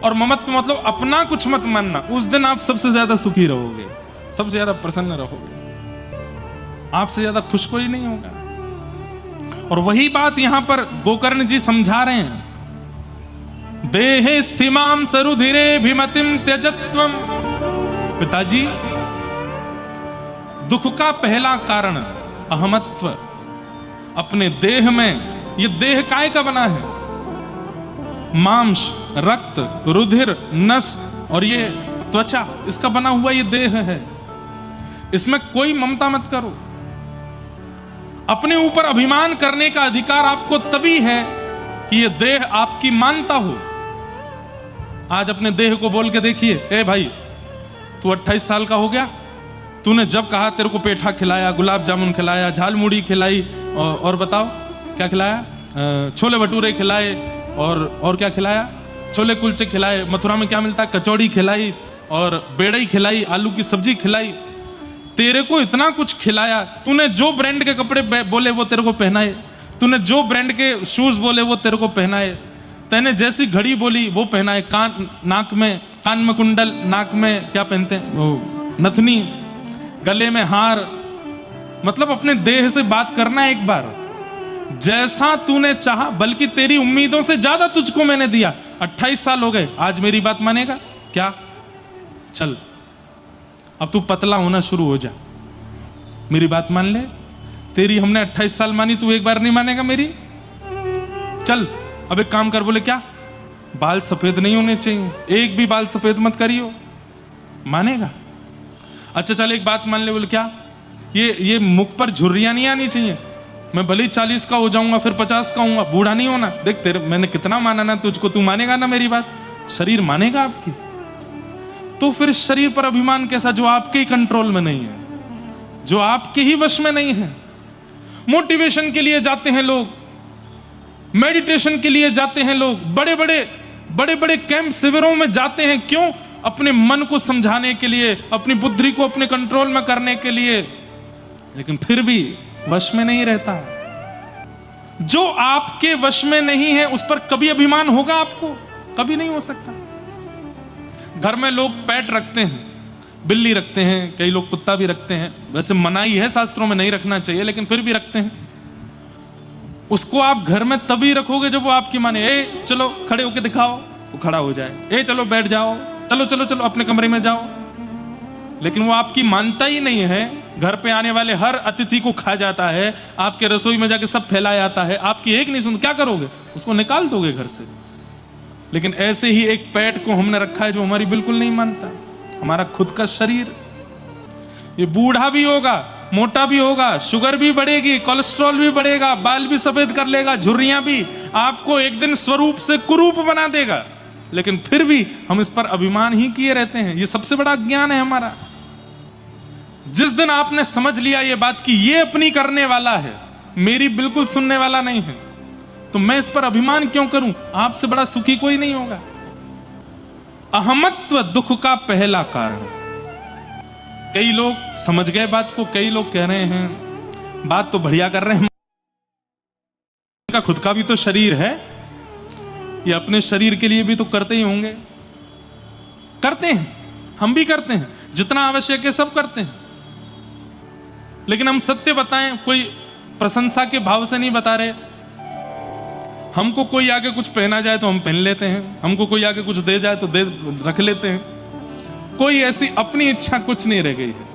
और ममत्व मतलब अपना कुछ मत मानना। उस दिन आप सबसे ज्यादा सुखी रहोगे, सबसे ज्यादा प्रसन्न रहोगे, आपसे ज्यादा खुश कोई नहीं होगा। और वही बात यहां पर गोकर्ण जी समझा रहे हैं। देहे स्थिमाम सरुधिरे भिमतिम त्यजत्वम। पिताजी, दुख का पहला कारण अहमत्व। अपने देह में, ये देह काय का बना है? मांस, रक्त, रुधिर, नस और ये त्वचा, इसका बना हुआ ये देह है। इसमें कोई ममता मत करो। अपने ऊपर अभिमान करने का अधिकार आपको तभी है कि ये देह आपकी मानता हो। आज अपने देह को बोल के देखिए, ए भाई, तू 28 साल का हो गया, तूने जब कहा तेरे को पेठा खिलाया, गुलाब जामुन खिलाया, झालमुड़ी खिलाई, और बताओ क्या खिलाया? छोले भटूरे खिलाए, और क्या खिलाया? छोले कुलचे खिलाए। मथुरा में क्या मिलता है? कचौड़ी खिलाई, और बेड़ई खिलाई, आलू की सब्जी खिलाई। तेरे को इतना कुछ खिलाया, तूने जो ब्रांड के कपड़े बोले वो तेरे को पहनाए, तूने जो ब्रांड के शूज बोले वो तेरे को पहनाए, तैने जैसी घड़ी बोली वो पहनाए, कान में कुंडल, नाक में क्या पहनते हैं वो नथनी, गले में हार। मतलब अपने देह से बात करना एक बार, जैसा तूने चाहा, बल्कि तेरी उम्मीदों से ज्यादा तुझको मैंने दिया। 28 साल हो गए, आज मेरी बात मानेगा क्या? चल अब तू पतला होना शुरू हो जा, मेरी बात मान ले। तेरी हमने 28 साल मानी, तू एक बार नहीं मानेगा मेरी? चल अब एक काम कर। बोले क्या? बाल सफेद नहीं होने चाहिए, एक भी बाल सफेद मत करियो, मानेगा? अच्छा चल एक बात मान ले, बोले क्या, ये मुख पर झुर्रियां नहीं आनी चाहिए, मैं भले ही 40 का हो जाऊंगा फिर 50 का होऊंगा, बूढ़ा नहीं होना। देख तेरे मैंने कितना माना ना तुझको, तू मानेगा ना मेरी बात, शरीर मानेगा आपकी। तो फिर शरीर पर अभिमान कैसा जो आपके ही कंट्रोल में नहीं है, जो आपके ही वश में नहीं है। मोटिवेशन के लिए जाते हैं लोग, मेडिटेशन के लिए जाते हैं लोग, बड़े बड़े कैंप शिविरों में जाते हैं, क्यों? अपने मन को समझाने के लिए, अपनी बुद्धि को अपने कंट्रोल में करने के लिए, लेकिन फिर भी वश में नहीं रहता। जो आपके वश में नहीं है उस पर कभी अभिमान होगा आपको? कभी नहीं हो सकता। घर में लोग पेट रखते हैं, बिल्ली रखते हैं, कई लोग कुत्ता भी रखते हैं, वैसे मनाही है शास्त्रों में नहीं रखना चाहिए, लेकिन फिर भी रखते हैं। उसको आप घर में तभी रखोगे जब वो आपकी माने। ए चलो खड़े होके दिखाओ, वो खड़ा हो जाए। ए चलो बैठ जाओ, चलो चलो चलो अपने कमरे में जाओ। लेकिन वो आपकी मानता ही नहीं है। घर पे आने वाले हर अतिथि को खा जाता है, आपके रसोई में जाके सब फैलाया जाता है, आपकी एक नहीं सुनता। क्या करोगे? उसको निकाल दोगे घर से। लेकिन ऐसे ही एक पेट को हमने रखा है जो हमारी बिल्कुल नहीं मानता। हमारा खुद का शरीर, ये बूढ़ा भी होगा, मोटा भी होगा, शुगर भी बढ़ेगी, कोलेस्ट्रॉल भी बढ़ेगा, बाल भी सफेद कर लेगा, झुर्रियां भी, आपको एक दिन स्वरूप से कुरूप बना देगा। लेकिन फिर भी हम इस पर अभिमान ही किए रहते हैं। ये सबसे बड़ा ज्ञान है हमारा। जिस दिन आपने समझ लिया ये बात कि ये अपनी करने वाला है, मेरी बिल्कुल सुनने वाला नहीं है, तो मैं इस पर अभिमान क्यों करूं? आपसे बड़ा सुखी कोई नहीं होगा। अहमत्व दुख का पहला कारण। कई लोग समझ गए बात को, कई लोग कह रहे हैं बात तो बढ़िया कर रहे हैं, का खुद का भी तो शरीर है, ये अपने शरीर के लिए भी तो करते ही होंगे। करते हैं, हम भी करते हैं, जितना आवश्यक है सब करते हैं। लेकिन हम सत्य बताएं, कोई प्रशंसा के भाव से नहीं बता रहे। हमको कोई आके कुछ पहना जाए तो हम पहन लेते हैं, हमको कोई आके कुछ दे जाए तो दे रख लेते हैं। कोई ऐसी अपनी इच्छा कुछ नहीं रह गई है,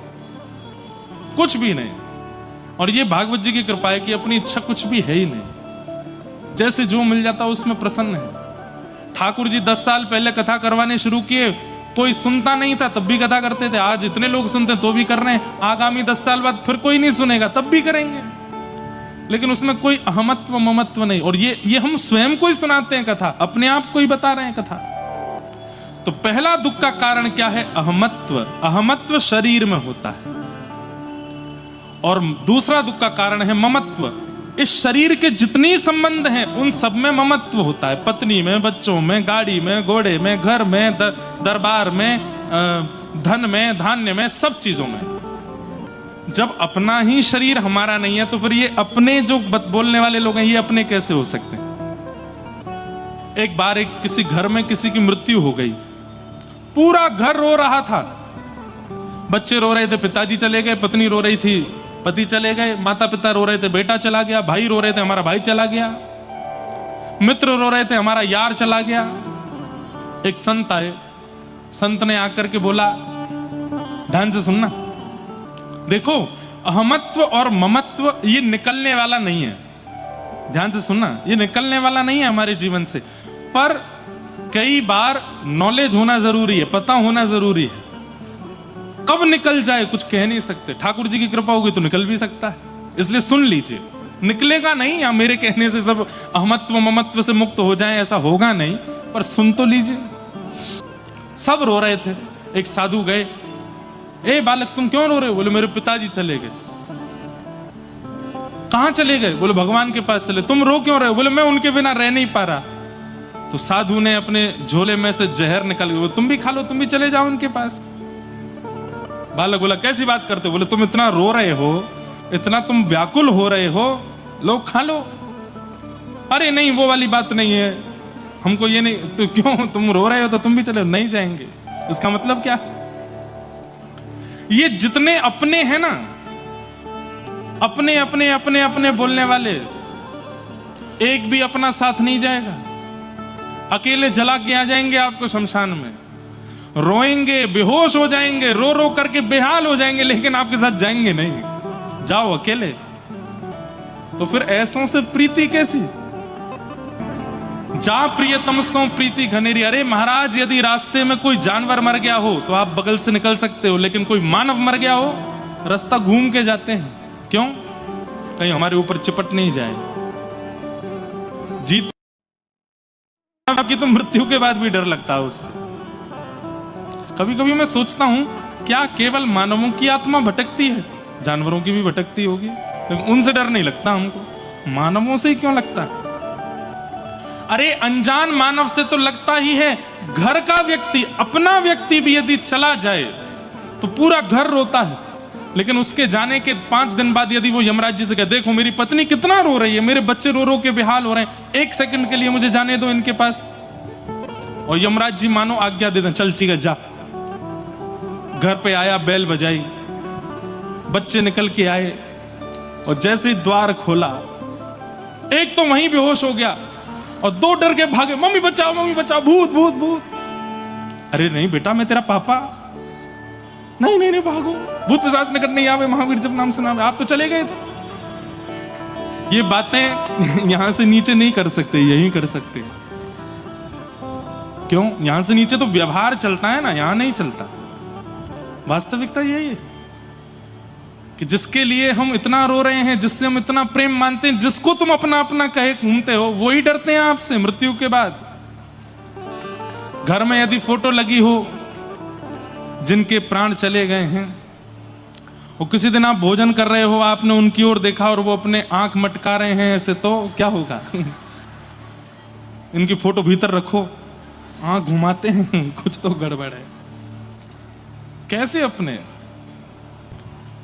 कुछ भी नहीं। और ये भागवत जी की कृपा है कि अपनी इच्छा कुछ भी है ही नहीं, जैसे जो मिल जाता उसमें प्रसन्न है। ठाकुर जी 10 साल पहले कथा करवाने शुरू किए, कोई सुनता नहीं था तब भी कथा करते थे। आज इतने लोग सुनते तो भी कर रहे हैं, आगामी 10 साल बाद फिर कोई नहीं सुनेगा तब भी करेंगे। लेकिन उसमें कोई अहमत्व ममत्व नहीं। और ये हम स्वयं को ही सुनाते हैं कथा, अपने आप को ही बता रहे हैं कथा। तो पहला दुख का कारण क्या है? अहमत्व। अहमत्व शरीर में होता है। और दूसरा दुख का कारण है ममत्व। इस शरीर के जितनी संबंध हैं उन सब में ममत्व होता है। पत्नी में, बच्चों में, गाड़ी में, घोड़े में, घर में, दरबार में, धन में, धान्य में, सब चीजों में। जब अपना ही शरीर हमारा नहीं है तो फिर ये अपने जो बोलने वाले लोग हैं ये अपने कैसे हो सकते हैं? एक बार किसी घर में किसी की मृत्यु हो गई, पूरा घर रो रहा था। बच्चे रो रहे थे, पिताजी चले गए, पत्नी रो रही थी, पति चले गए, माता पिता रो रहे थे, बेटा चला गया, भाई रो रहे थे, हमारा भाई चला गया, मित्र रो रहे थे, हमारा यार चला गया। एक संत आए, संत ने आकर के बोला, ध्यान से सुनना, देखो अहमत्व और ममत्व ये निकलने वाला नहीं है। ध्यान से सुनना, ये निकलने वाला नहीं है हमारे जीवन से, पर कई बार नॉलेज होना जरूरी है, पता होना जरूरी है। कब निकल जाए कुछ कह नहीं सकते। ठाकुर जी की कृपा होगी तो निकल भी सकता है, इसलिए सुन लीजिए। निकलेगा नहीं, या मेरे कहने से सब अहमत्व ममत्व से मुक्त हो जाएं, ऐसा होगा नहीं, पर सुन तो लीजिए। सब रो रहे थे। एक साधु गए, ए बालक तुम क्यों रो रहे हो? बोले मेरे पिताजी चले गए। कहां चले गए? बोले भगवान के पास चले। तुम रो क्यों रहे हो? बोले मैं उनके बिना रह नहीं पा रहा। तो साधु ने अपने झोले में से जहर निकाल के, तुम भी खा लो, तुम भी चले जाओ उनके पास। बालक बोला कैसी बात करते हो? बोले तुम इतना रो रहे हो, इतना तुम व्याकुल हो रहे हो, लो खा लो। अरे नहीं वो वाली बात नहीं है, हमको ये नहीं। तो क्यों तुम रो रहे हो तो तुम भी चले? नहीं जाएंगे। इसका मतलब क्या? ये जितने अपने हैं ना, अपने अपने अपने अपने बोलने वाले, एक भी अपना साथ नहीं जाएगा। अकेले जला के आ जाएंगे आपको शमशान में, रोएंगे, बेहोश हो जाएंगे, रो रो करके बेहाल हो जाएंगे, लेकिन आपके साथ जाएंगे नहीं। जाओ अकेले। तो फिर ऐसों से प्रीति कैसी? जा प्रियतम सो प्रीति घनेरी। अरे महाराज, यदि रास्ते में कोई जानवर मर गया हो तो आप बगल से निकल सकते हो, लेकिन कोई मानव मर गया हो रास्ता घूम के जाते हैं। क्यों? कहीं हमारे ऊपर चिपट नहीं जाए। जीत की तो मृत्यु के बाद भी डर लगता है उससे। कभी कभी मैं सोचता हूं, क्या केवल मानवों की आत्मा भटकती है? जानवरों की भी भटकती होगी, लेकिन उनसे डर नहीं लगता हमको। मानवों से ही क्यों लगता है? अरे अनजान मानव से तो लगता ही है। घर का व्यक्ति, अपना व्यक्ति भी यदि चला जाए तो पूरा घर रोता है, लेकिन उसके जाने के 5 दिन बाद यदि वो यमराज जी से कहे, देखो मेरी पत्नी कितना रो रही है, मेरे बच्चे रो रो के बेहाल हो रहे हैं, 1 सेकंड के लिए मुझे जाने दो इनके पास, और यमराज जी मानो आज्ञा दे दें, चल ठीक है जा। घर पे आया, बेल बजाई, बच्चे निकल के आए, और जैसे ही द्वार खोला, एक तो वहीं बेहोश हो गया और 2 डर के भागे, मम्मी बचाओ, भूत भूत भूत। अरे नहीं बेटा, मैं तेरा पापा। नहीं नहीं नहीं, भागो, भूत पिशाच निकट नहीं आवे, महावीर जब नाम सुना। आप तो चले गए थे। ये बातें यहां से नीचे नहीं कर सकते, यही कर सकते। क्यों? यहां से नीचे तो व्यवहार चलता है ना, यहां नहीं चलता। वास्तविकता यही है कि जिसके लिए हम इतना रो रहे हैं, जिससे हम इतना प्रेम मानते हैं, जिसको तुम अपना अपना कहे घूमते हो, वो ही डरते हैं आपसे मृत्यु के बाद। घर में यदि फोटो लगी हो जिनके प्राण चले गए हैं, और किसी दिन आप भोजन कर रहे हो, आपने उनकी ओर देखा और वो अपने आंख मटका रहे हैं ऐसे, तो क्या होगा? इनकी फोटो भीतर रखो, आंख घुमाते हैं, कुछ तो गड़बड़ है। कैसे अपने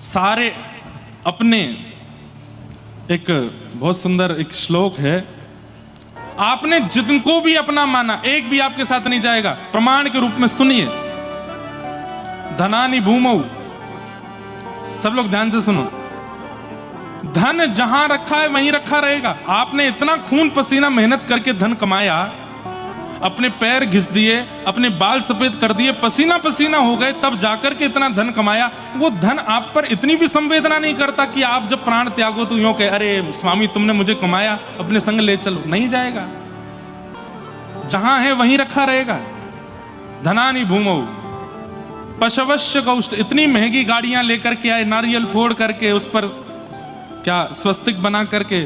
सारे अपने, एक बहुत सुंदर एक श्लोक है, आपने जिनको भी अपना माना, एक भी आपके साथ नहीं जाएगा। प्रमाण के रूप में सुनिए, धनानि भूमौ, सब लोग ध्यान से सुनो, धन जहां रखा है वहीं रखा रहेगा। आपने इतना खून पसीना मेहनत करके धन कमाया, अपने पैर घिस दिए, अपने बाल सफेद कर दिए, पसीना पसीना हो गए, तब जाकर के इतना धन कमाया। वो धन आप पर इतनी भी संवेदना नहीं करता कि आप जब प्राण त्यागो तो यूं कहे, अरे स्वामी तुमने मुझे कमाया, अपने संग ले चलो। नहीं जाएगा, जहां है वहीं रखा रहेगा। धनानि भूमौ पशवश्य गौष्ठ, इतनी महंगी गाड़ियां लेकर के आए, नारियल फोड़ करके उस पर क्या स्वस्तिक बना करके,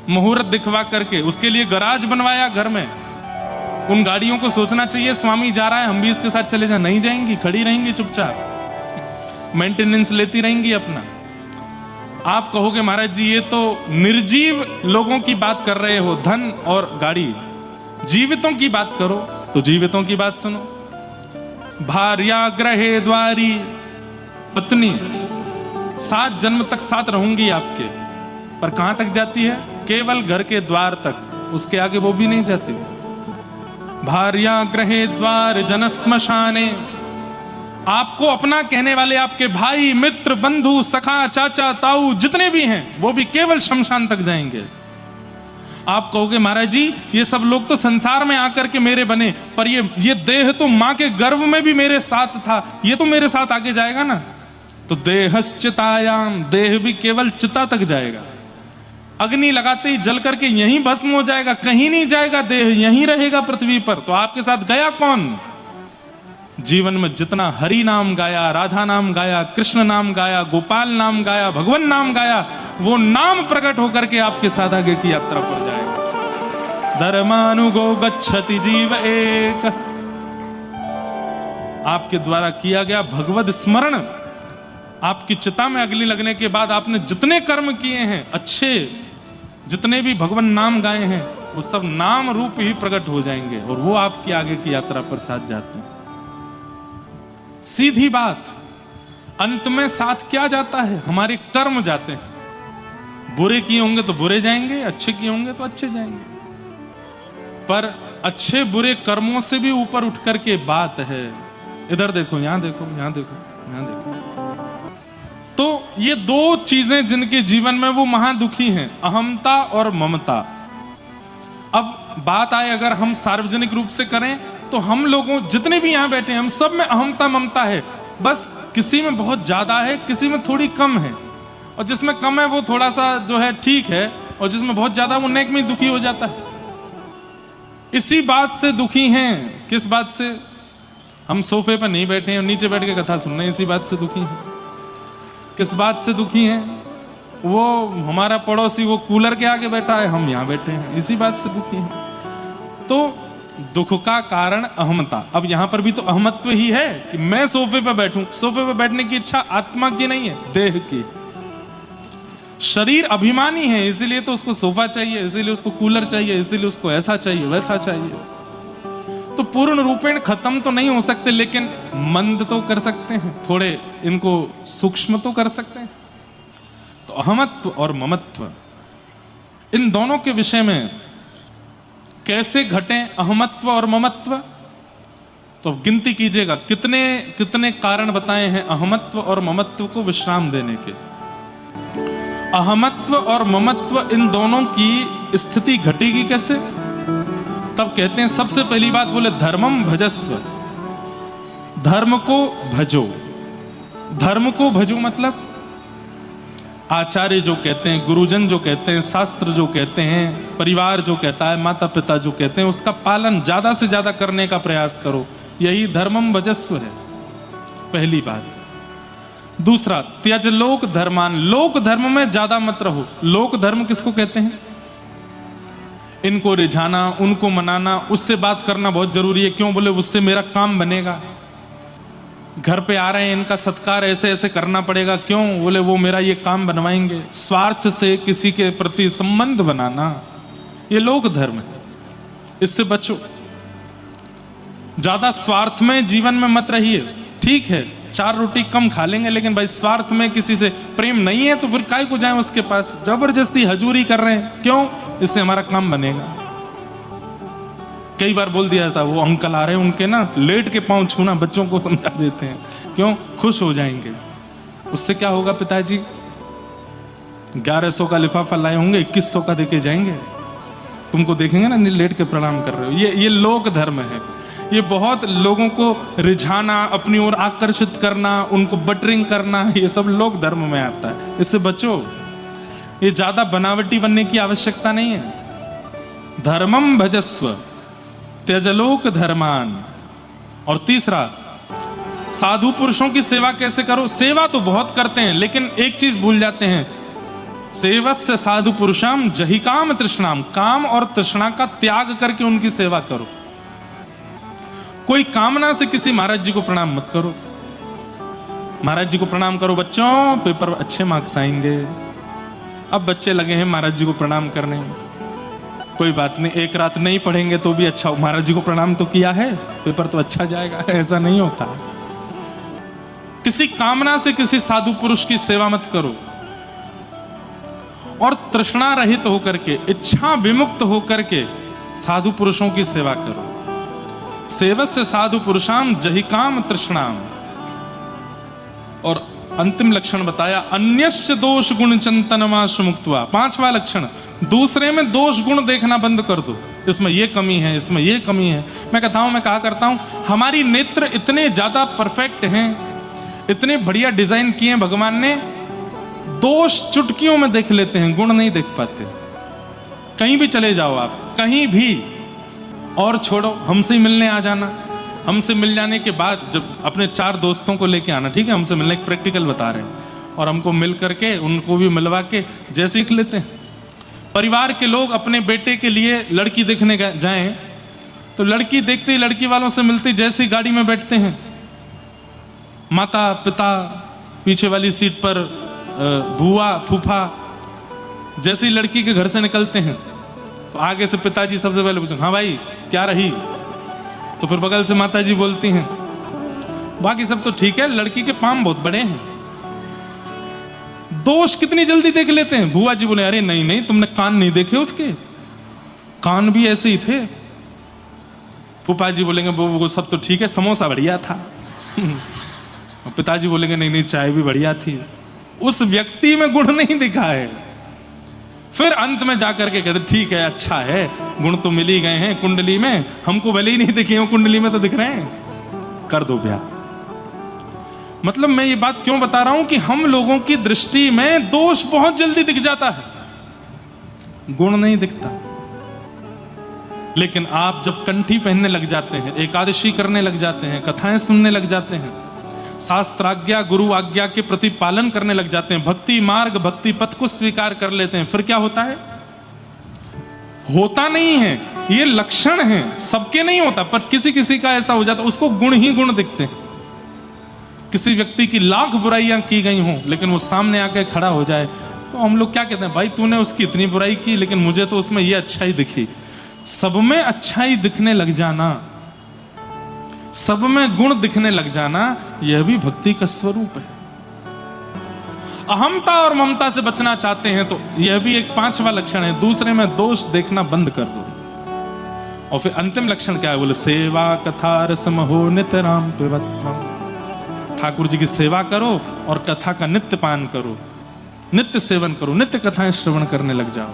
मुहूर्त दिखवा करके, उसके लिए गराज बनवाया घर में। उन गाड़ियों को सोचना चाहिए, स्वामी जा रहा है, हम भी इसके साथ चले जाए। नहीं जाएंगी, खड़ी रहेंगी चुपचाप, मेंटेनेंस लेती रहेंगी अपना। आप कहोगे महाराज जी ये तो निर्जीव लोगों की बात कर रहे हो, धन और गाड़ी। जीवितों की बात करो तो जीवितों की बात सुनो। भार्या ग्रहे द्वारी, पत्नी 7 जन्म तक साथ रहूंगी आपके, पर कहां तक जाती है? केवल घर के द्वार तक, उसके आगे वो भी नहीं जाती। भार्या ग्रहे द्वार जन श्मशाने, आपको अपना कहने वाले आपके भाई मित्र बंधु सखा चाचा ताऊ जितने भी हैं, वो भी केवल शमशान तक जाएंगे। आप कहोगे महाराज जी ये सब लोग तो संसार में आकर के मेरे बने, पर ये देह तो मां के गर्भ में भी मेरे साथ था, ये तो मेरे साथ आगे जाएगा ना। तो देहश्चितायाम, देह भी केवल चिता तक जाएगा। अग्नि लगाते ही जल करके यहीं भस्म हो जाएगा, कहीं नहीं जाएगा, देह यहीं रहेगा पृथ्वी पर। तो आपके साथ गया कौन? जीवन में जितना हरि नाम गाया, राधा नाम गाया, कृष्ण नाम गाया, गोपाल नाम गाया, भगवान नाम गाया, वो नाम प्रकट होकर के आपके साथ आगे की यात्रा पर जाएगा। धर्मानुगो गच्छति जीव एक, आपके द्वारा किया गया भगवद स्मरण, आपकी चिता में अग्नि लगने के बाद आपने जितने कर्म किए हैं अच्छे, जितने भी भगवान नाम गाए हैं, वो सब नाम रूप ही प्रकट हो जाएंगे, और वो आपकी आगे की यात्रा पर साथ जाते हैं। सीधी बात, अंत में साथ क्या जाता है? हमारे कर्म जाते हैं। बुरे किए होंगे तो बुरे जाएंगे, अच्छे किए होंगे तो अच्छे जाएंगे। पर अच्छे बुरे कर्मों से भी ऊपर उठ करके बात है, इधर देखो, यहां देखो, यहां देखो, यहां देखो। तो ये 2 चीजें जिनके जीवन में वो महादुखी हैं, अहमता और ममता। अब बात आए अगर हम सार्वजनिक रूप से करें तो हम लोगों जितने भी यहां बैठे हैं, हम सब में अहमता ममता है। बस किसी में बहुत ज्यादा है, किसी में थोड़ी कम है, और जिसमें कम है वो थोड़ा सा जो है ठीक है, और जिसमें बहुत ज्यादा वो नेक में दुखी हो जाता है। इसी बात से दुखी हैं। किस बात से? हम सोफे पर नहीं बैठे हैं और नीचे बैठ के कथा सुन रहे हैं, इसी बात से दुखी हैं। किस बात से दुखी हैं? वो हमारा पड़ोसी वो कूलर के आगे बैठा है, हम यहां बैठे हैं, इसी बात से दुखी हैं। तो दुख का कारण अहमता। अब यहां पर भी तो अहमत्व ही है कि मैं सोफे पर बैठूं। सोफे पर बैठने की इच्छा आत्मा की नहीं है, देह की। शरीर अभिमानी है, इसीलिए तो उसको सोफा चाहिए, इसीलिए उसको कूलर चाहिए, इसीलिए उसको ऐसा चाहिए वैसा चाहिए। तो पूर्ण रूपेण खत्म तो नहीं हो सकते, लेकिन मंद तो कर सकते हैं, थोड़े इनको सूक्ष्म तो कर सकते हैं। तो अहमत्व और ममत्व, इन दोनों के विषय में कैसे घटें अहमत्व और ममत्व? तो गिनती कीजिएगा कितने कितने कारण बताए हैं अहमत्व और ममत्व को विश्राम देने के। अहमत्व और ममत्व इन दोनों की स्थिति घटेगी कैसे? तब कहते हैं सबसे पहली बात बोले धर्मम भजस्व, धर्म को भजो। धर्म को भजो मतलब आचार्य जो कहते हैं, गुरुजन जो कहते हैं, शास्त्र जो कहते हैं, परिवार जो कहता है, माता पिता जो कहते हैं, उसका पालन ज्यादा से ज्यादा करने का प्रयास करो। यही धर्मम भजस्व है, पहली बात। दूसरा, त्यज लोक धर्मान, लोक धर्म में ज्यादा मत रहो। लोक धर्म किसको कहते हैं? इनको रिझाना, उनको मनाना, उससे बात करना बहुत जरूरी है। क्यों? बोले उससे मेरा काम बनेगा। घर पे आ रहे हैं, इनका सत्कार ऐसे ऐसे करना पड़ेगा। क्यों? बोले वो मेरा ये काम बनवाएंगे। स्वार्थ से किसी के प्रति संबंध बनाना, ये लोक धर्म है, इससे बचो। ज्यादा स्वार्थ में जीवन में मत रहिए। ठीक है, 4 रोटी कम खा लेंगे, लेकिन भाई स्वार्थ में किसी से प्रेम नहीं है तो फिर काहे को जाएं उसके पास? जबरदस्ती हजूरी कर रहे हैं, क्यों? इससे हमारा काम बनेगा। कई बार बोल दिया था, वो अंकल आ रहे हैं, उनके ना लेट के पांव छूना बच्चों को समझा देते हैं। क्यों? खुश हो जाएंगे। उससे क्या होगा? पिताजी 1100 का लिफाफा लाए होंगे, 2100 का देके जाएंगे। तुमको देखेंगे ना लेट के प्रणाम कर रहे हो। ये लोक धर्म है। ये बहुत लोगों को रिझाना, अपनी ओर आकर्षित करना, उनको बटरिंग करना, ये सब लोक धर्म में आता है। इससे बचो। ये ज्यादा बनावटी बनने की आवश्यकता नहीं है। धर्मम भजस्व त्यजलोक धर्मान। और तीसरा, साधु पुरुषों की सेवा कैसे करो? सेवा तो बहुत करते हैं, लेकिन एक चीज भूल जाते हैं, सेवस्य साधु पुरुषाम जहि काम तृष्णाम। काम और तृष्णा का त्याग करके उनकी सेवा करो। कोई कामना से किसी महाराज जी को प्रणाम मत करो। महाराज जी को प्रणाम करो, बच्चों पेपर अच्छे मार्क्स आएंगे। अब बच्चे लगे हैं महाराज जी को प्रणाम करने। कोई बात नहीं, एक रात नहीं पढ़ेंगे तो भी अच्छा, महाराज जी को प्रणाम तो किया है, पेपर तो अच्छा जाएगा। ऐसा नहीं होता। किसी कामना से किसी साधु पुरुष की सेवा मत करो। और तृष्णा रहित होकर के, इच्छा विमुक्त होकर के साधु पुरुषों की सेवा करो। सेवस्य साधु पुरुषाम जहि काम तृष्णाम। और अंतिम लक्षण बताया, अन्यस्य दोष गुण चिंतनमाश मुक्त्वा। 5वां लक्षण, दूसरे में दोष गुण देखना बंद कर दो। इसमें ये कमी है, इसमें ये कमी है। मैं कथाओं में कहा करता हूं, हमारी नेत्र इतने ज्यादा परफेक्ट हैं, इतने बढ़िया डिजाइन किए हैं भगवान ने, दोष चुटकियों में देख लेते हैं, गुण नहीं देख पाते। कहीं भी चले जाओ आप, कहीं भी, और छोड़ो, हमसे ही मिलने आ जाना। हमसे मिल जाने के बाद जब अपने 4 दोस्तों को लेके आना, ठीक है, हमसे मिलने, एक प्रैक्टिकल बता रहे हैं, और हमको मिल करके उनको भी मिलवा के जैसे सीख लेते हैं। परिवार के लोग अपने बेटे के लिए लड़की देखने जाएं तो लड़की देखते ही, लड़की वालों से मिलते ही जैसे ही गाड़ी में बैठते हैं, माता पिता पीछे वाली सीट पर, बुआ फूफा, जैसे ही लड़की के घर से निकलते हैं तो आगे से पिताजी सबसे पहले पूछें, हाँ भाई क्या रही? तो फिर बगल से माताजी बोलती हैं, बाकी सब तो ठीक है, लड़की के पाम बहुत बड़े हैं। दोष कितनी जल्दी देख लेते हैं। बुआ जी बोले, अरे नहीं नहीं, तुमने कान नहीं देखे उसके, कान भी ऐसे ही थे। फूफा जी बोलेंगे, वो सब तो ठीक है, समोसा बढ़िया था। पिताजी बोलेंगे, नहीं नहीं, चाय भी बढ़िया थी। उस व्यक्ति में गुण नहीं दिखा है। फिर अंत में जाकर के कहते, ठीक है, अच्छा है, गुण तो मिल ही गए हैं कुंडली में, हमको भले ही नहीं दिखे हो, कुंडली में तो दिख रहे हैं, कर दो ब्याह। मतलब मैं ये बात क्यों बता रहा हूं कि हम लोगों की दृष्टि में दोष बहुत जल्दी दिख जाता है, गुण नहीं दिखता। लेकिन आप जब कंठी पहनने लग जाते हैं, एकादशी करने लग जाते हैं, कथाएं सुनने लग जाते हैं, शास्त्राज्ञा गुरु आज्ञा के प्रति पालन करने लग जाते हैं, भक्ति मार्ग भक्ति पथ को स्वीकार कर लेते हैं, फिर क्या होता है? होता नहीं है, ये लक्षण है, सबके नहीं होता, पर किसी किसी का ऐसा हो जाता, उसको गुण ही गुण दिखते हैं। किसी व्यक्ति की लाख बुराइयां की गई हों, लेकिन वो सामने आके खड़ा हो जाए तो हम लोग क्या कहते हैं? भाई तूने उसकी इतनी बुराई की, लेकिन मुझे तो उसमें ये अच्छाई दिखी। सब में अच्छाई दिखने लग जाना, सब में गुण दिखने लग जाना, यह भी भक्ति का स्वरूप है। अहमता और ममता से बचना चाहते हैं तो यह भी एक पांचवा लक्षण है, दूसरे में दोष देखना बंद कर दो। और फिर अंतिम लक्षण क्या है? बोले सेवा कथा रसम हो नित्य राम पिबत्वम। ठाकुर जी की सेवा करो और कथा का नित्य पान करो, नित्य सेवन करो, नित्य कथाएं श्रवण करने लग जाओ।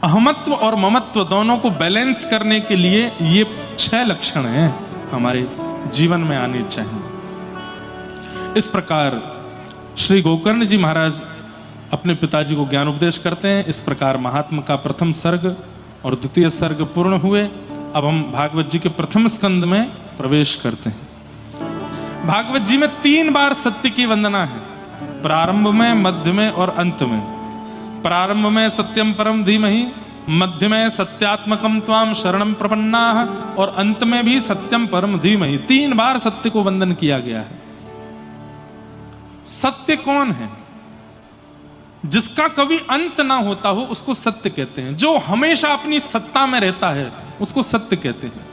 अहमत्व और ममत्व दोनों को बैलेंस करने के लिए ये 6 लक्षण हैं हमारे जीवन में आने चाहिए। इस प्रकार श्री गोकर्ण जी महाराज अपने पिताजी को ज्ञान उपदेश करते हैं। इस प्रकार महात्मा का प्रथम सर्ग और द्वितीय सर्ग पूर्ण हुए। अब हम भागवत जी के प्रथम स्कंद में प्रवेश करते हैं। भागवत जी में 3 बार सत्य की वंदना है, प्रारंभ में, मध्य में और अंत में। प्रारंभ में सत्यम परम धीमहि, मध्य में सत्यात्मकम त्वाम शरणम प्रपन्नाः, और अंत में भी सत्यम परम धीमहि। 3 बार सत्य को वंदन किया गया है। सत्य कौन है? जिसका कभी अंत ना होता हो उसको सत्य कहते हैं। जो हमेशा अपनी सत्ता में रहता है उसको सत्य कहते हैं।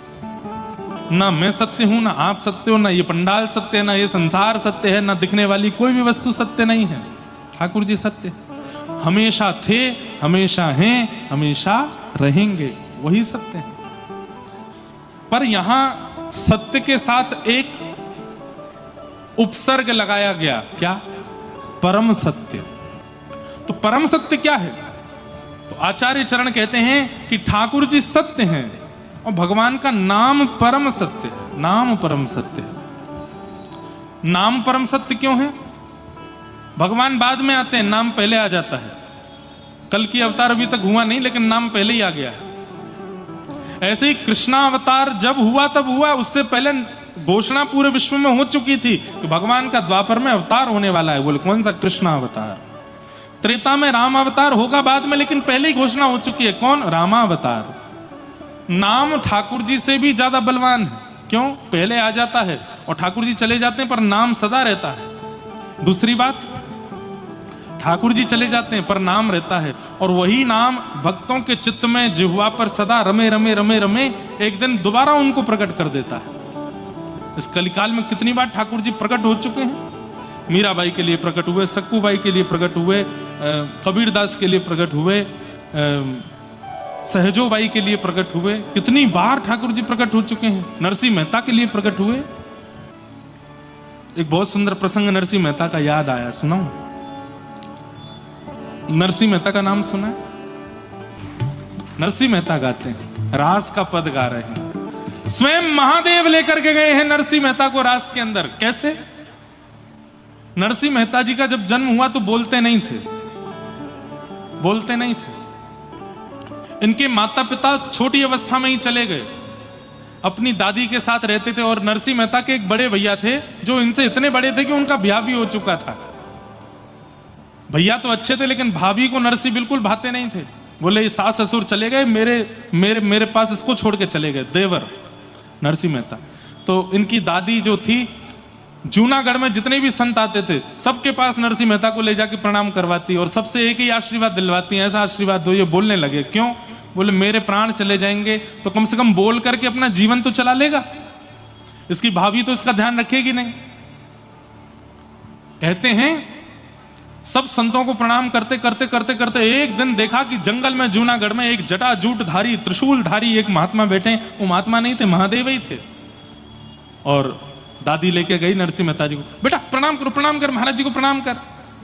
ना मैं सत्य हूं, ना आप सत्य हो, ना ये पंडाल सत्य है, ना ये संसार सत्य है, ना दिखने वाली कोई भी वस्तु सत्य नहीं है। ठाकुर जी सत्य हमेशा थे, हमेशा हैं, हमेशा रहेंगे, वही सत्य है। पर यहां सत्य के साथ एक उपसर्ग लगाया गया, क्या? परम सत्य। तो परम सत्य क्या है? तो आचार्य चरण कहते हैं कि ठाकुर जी सत्य हैं और भगवान का नाम परम सत्य है। नाम परम सत्य है। नाम परम सत्य क्यों है? भगवान बाद में आते हैं, नाम पहले आ जाता है। कल की अवतार अभी तक हुआ नहीं, लेकिन नाम पहले ही आ गया है। ऐसे ही कृष्णा अवतार जब हुआ तब हुआ, उससे पहले घोषणा पूरे विश्व में हो चुकी थी कि भगवान का द्वापर में अवतार होने वाला है। बोले कौन सा? कृष्णा अवतार। त्रेता में राम अवतार होगा बाद में, लेकिन पहले ही घोषणा हो चुकी है। कौन? रामावतार। नाम ठाकुर जी से भी ज्यादा बलवान है। क्यों? पहले आ जाता है और ठाकुर जी चले जाते हैं पर नाम सदा रहता है। दूसरी बात, ठाकुर जी चले जाते हैं पर नाम रहता है, और वही नाम भक्तों के चित्त में जिह्वा पर सदा रमे रमे रमे रमे एक दिन दोबारा उनको प्रकट कर देता है। इस कलिकाल में कितनी बार ठाकुर जी प्रकट हो चुके हैं। मीराबाई के लिए प्रकट हुए, सक्कूबाई के लिए प्रकट हुए, कबीरदास के लिए प्रकट हुए, सहजोबाई के लिए प्रकट हुए। कितनी बार ठाकुर जी प्रकट हो चुके हैं। नरसिंह मेहता के लिए प्रकट हुए। एक बहुत सुंदर प्रसंग नरसिंह मेहता का याद आया, सुनाऊं? नरसिंह मेहता का नाम सुना? नरसिंह मेहता गाते हैं, रास का पद गा रहे हैं। स्वयं महादेव लेकर के गए हैं नरसिंह मेहता को रास के अंदर। कैसे? नरसिंह मेहता जी का जब जन्म हुआ तो बोलते नहीं थे, बोलते नहीं थे। इनके माता पिता छोटी अवस्था में ही चले गए, अपनी दादी के साथ रहते थे। और नरसिंह मेहता के एक बड़े भैया थे जो इनसे इतने बड़े थे कि उनका ब्याह भी हो चुका था। भैया तो अच्छे थे, लेकिन भाभी को नरसिंह बिल्कुल भाते नहीं थे। बोले सास ससुर चले गए, मेरे पास इसको छोड़ के चले गए, देवर नरसिंह मेहता। तो इनकी दादी जो थी, जूनागढ़ में जितने भी संत आते थे सबके पास नरसिंह मेहता को ले जाके प्रणाम करवाती और सबसे एक ही आशीर्वाद दिलवाती, ऐसा आशीर्वाद दो। ये बोलने लगे, क्यों? बोले मेरे प्राण चले जाएंगे तो कम से कम बोल करके अपना जीवन तो चला लेगा, इसकी भाभी तो इसका ध्यान रखेगी नहीं। कहते हैं सब संतों को प्रणाम करते करते करते करते एक दिन देखा कि जंगल में जूनागढ़ में एक जटाजूटधारी त्रिशूलधारी एक महात्मा बैठे। वो महात्मा नहीं थे, महादेव ही थे। और दादी लेके गई नरसिंह मेहता जी को, बेटा प्रणाम करो, प्रणाम कर, महाराज जी को प्रणाम कर।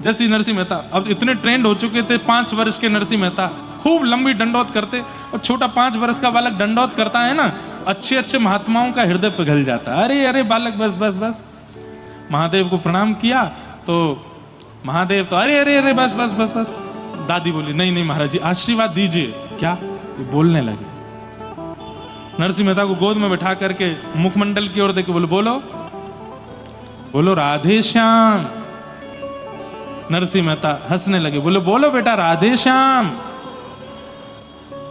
जैसे नरसिंह मेहता अब इतने ट्रेंड हो चुके थे, 5 वर्ष के नरसिंह मेहता खूब लंबी दंडौत करते। और छोटा 5 वर्ष का बालक दंडौत करता है ना, अच्छे अच्छे महात्माओं का हृदय पिघल जाता है। अरे अरे बालक बस बस बस। महादेव को प्रणाम किया तो महादेव तो अरे अरे अरे बस बस बस बस। दादी बोली नहीं नहीं महाराज जी आशीर्वाद दीजिए। क्या? ये बोलने लगे। नरसिंह मेहता को गोद में बैठा करके मुखमंडल की ओर देख के बोलो बोलो बोलो राधे श्याम। नरसिंह मेहता हंसने लगे, बोलो बोलो बेटा राधे श्याम।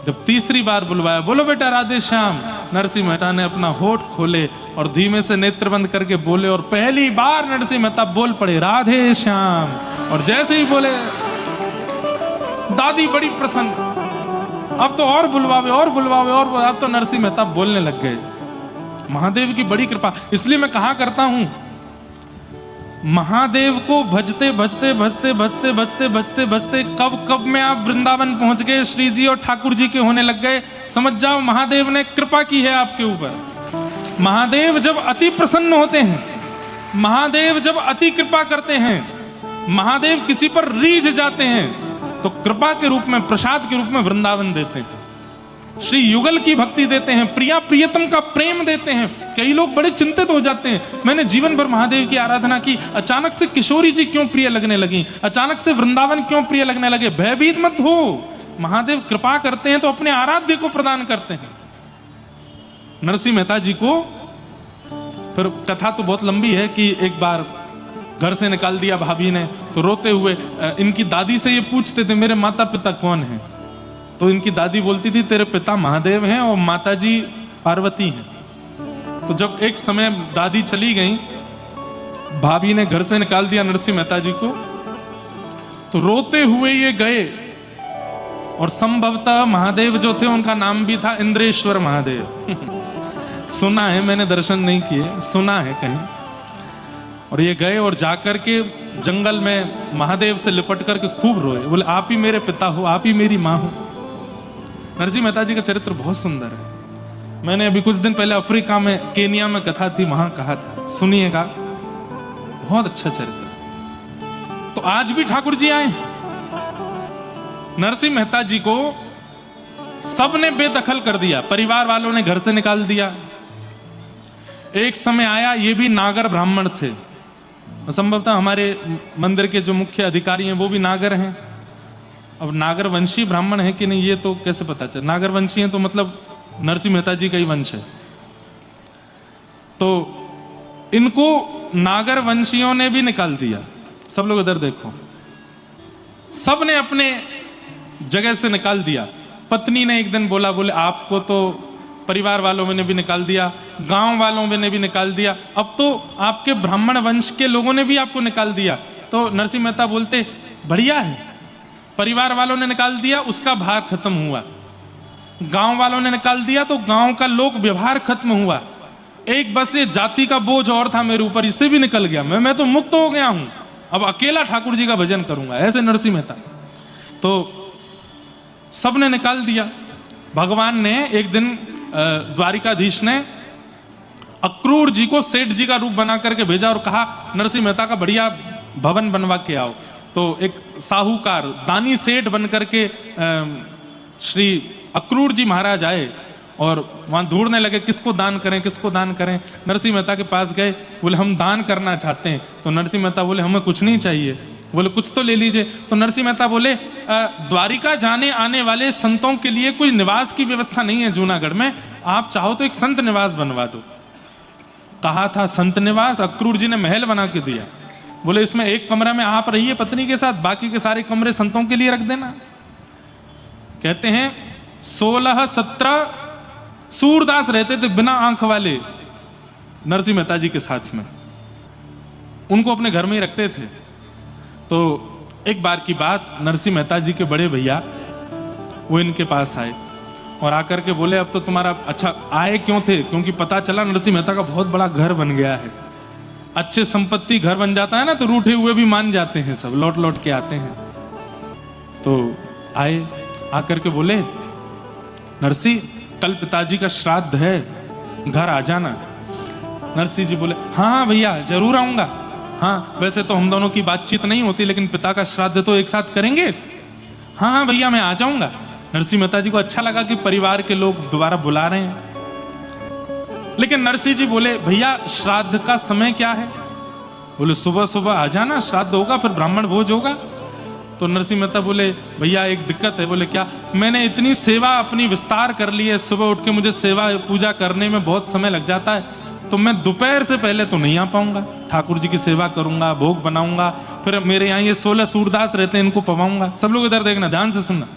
जब तीसरी बार बुलवाया, बोलो बेटा राधे श्याम, नरसिंह मेहता ने अपना होठ खोले और धीमे से नेत्र बंद करके बोले, और पहली बार नरसिंह मेहता बोल पड़े राधे श्याम। और जैसे ही बोले दादी बड़ी प्रसन्न, अब तो और बुलवावे और बुलवावे और बुलवावे। अब तो नरसिंह मेहता बोलने लग गए। महादेव की बड़ी कृपा। इसलिए मैं कहा करता हूं, महादेव को भजते भजते भजते भजते भजते भजते भजते कब कब में आप वृंदावन पहुंच गए, श्री जी और ठाकुर जी के होने लग गए, समझ जाओ महादेव ने कृपा की है आपके ऊपर। महादेव जब अति प्रसन्न होते हैं, महादेव जब अति कृपा करते हैं, महादेव किसी पर रीझ जाते हैं तो कृपा के रूप में, प्रसाद के रूप में वृंदावन देते हैं, श्री युगल की भक्ति देते हैं, प्रिया प्रियतम का प्रेम देते हैं। कई लोग बड़े चिंतित हो जाते हैं, मैंने जीवन भर महादेव की आराधना की, अचानक से किशोरी जी क्यों प्रिय लगने लगी, अचानक से वृंदावन क्यों प्रिय लगने लगे। भयभीत मत हो, महादेव कृपा करते हैं तो अपने आराध्य को प्रदान करते हैं। नरसिंह मेहता जी को फिर कथा तो बहुत लंबी है कि एक बार घर से निकाल दिया भाभी ने, तो रोते हुए इनकी दादी से ये पूछते थे मेरे माता पिता कौन हैं। तो इनकी दादी बोलती थी तेरे पिता महादेव हैं और माता जी पार्वती हैं। तो जब एक समय दादी चली गई, भाभी ने घर से निकाल दिया नरसिंह मेहता जी को, तो रोते हुए ये गए, और संभवतः महादेव जो थे उनका नाम भी था इंद्रेश्वर महादेव। सुना है, मैंने दर्शन नहीं किए, सुना है कहीं। और ये गए और जाकर के जंगल में महादेव से लिपट करके खूब रोए, बोले आप ही मेरे पिता हो, आप ही मेरी माँ हो। नरसिंह मेहता जी का चरित्र बहुत सुंदर है। मैंने अभी कुछ दिन पहले अफ्रीका में, केनिया में कथा थी, वहां कहा था, सुनिएगा, बहुत अच्छा चरित्र। तो आज भी ठाकुर जी आए। नरसिंह मेहता जी को सबने बेदखल कर दिया, परिवार वालों ने घर से निकाल दिया। एक समय आया, ये भी नागर ब्राह्मण थे, संभवतः हमारे मंदिर के जो मुख्य अधिकारी हैं वो भी नागर हैं। अब नागर वंशी ब्राह्मण है कि नहीं ये तो कैसे पता चले, नागर वंशी हैं तो मतलब नरसिंह मेहता जी का ही वंश है। तो इनको नागर वंशियों ने भी निकाल दिया। सब लोग इधर देखो, सब ने अपने जगह से निकाल दिया। पत्नी ने एक दिन बोला, बोले आपको तो परिवार वालों में ने भी निकाल दिया, गांव वालों में ने भी निकाल दिया, अब तो आपके ब्राह्मण वंश के लोगों ने भी आपको निकाल दिया। तो नरसिंह मेहता बोलते बढ़िया है, परिवार वालों ने निकाल दिया, उसका भार खत्म हुआ। गांव वालों ने निकाल दिया तो गांव का लोक व्यवहार खत्म हुआ। एक बस ये जाति का बोझ और था मेरे ऊपर, इससे भी निकल गया, मैं तो मुक्त हो गया हूं, अब अकेला ठाकुर जी का भजन करूंगा, ऐसे नरसिंह मेहता। तो सबने निकाल दिया। भगवान ने एक दिन, द्वारिकाधीश ने अक्रूर जी को सेठ जी का रूप बना करके भेजा और कहा नरसिंह मेहता का बढ़िया भवन बनवा के आओ। तो एक साहूकार दानी सेठ बन करके श्री अक्रूर जी महाराज आए और वहां ढूंढने लगे किसको दान करें, किसको दान करें। नरसिंह मेहता के पास गए, बोले हम दान करना चाहते हैं। तो नरसिंह मेहता बोले हमें कुछ नहीं चाहिए। बोले कुछ तो ले लीजिए। तो नरसिंह मेहता बोले द्वारिका जाने आने वाले संतों के लिए कोई निवास की व्यवस्था नहीं है जूनागढ़ में, आप चाहो तो एक संत निवास बनवा दो। कहा था संत निवास, अक्रूर जी ने महल बना के दिया। बोले इसमें एक कमरा में आप रहिए पत्नी के साथ, बाकी के सारे कमरे संतों के लिए रख देना। कहते हैं 16-17 सूरदास रहते थे बिना आंख वाले नरसिंह मेहता जी के साथ में, उनको अपने घर में ही रखते थे। तो एक बार की बात, नरसिंह मेहता जी के बड़े भैया वो इनके पास आए और आकर के बोले अब तो तुम्हारा अच्छा, आए क्यों थे, क्योंकि पता चला नरसिंह मेहता का बहुत बड़ा घर बन गया है। अच्छे संपत्ति घर बन जाता है ना तो रूठे हुए भी मान जाते हैं, सब लौट लौट के आते हैं। तो आए, आकर के बोले नरसिंह कल पिताजी का श्राद्ध है, घर आ जाना। नरसिंह जी बोले हाँ भैया जरूर आऊंगा। हाँ वैसे तो हम दोनों की बातचीत नहीं होती, लेकिन पिता का श्राद्ध तो एक साथ करेंगे। हाँ हाँ भैया मैं आ जाऊंगा। नरसिंह मेहता जी को अच्छा लगा कि परिवार के लोग दोबारा बुला रहे हैं। लेकिन नरसिंह जी बोले भैया श्राद्ध का समय क्या है? बोले सुबह सुबह आ जाना, श्राद्ध होगा फिर ब्राह्मण भोज होगा। तो तो नरसिंह मेहता बोले भैया एक दिक्कत है। बोले क्या? मैंने इतनी सेवा अपनी विस्तार कर ली है, सुबह उठ के मुझे सेवा पूजा करने में बहुत समय लग जाता है, तो मैं दोपहर से पहले तो नहीं आ पाऊंगा। ठाकुर जी की सेवा करूंगा, भोग बनाऊंगा, फिर मेरे यहाँ ये 16 सूरदास रहते हैं, इनको पवाऊंगा। सब लोग इधर देखना, ध्यान से सुनना।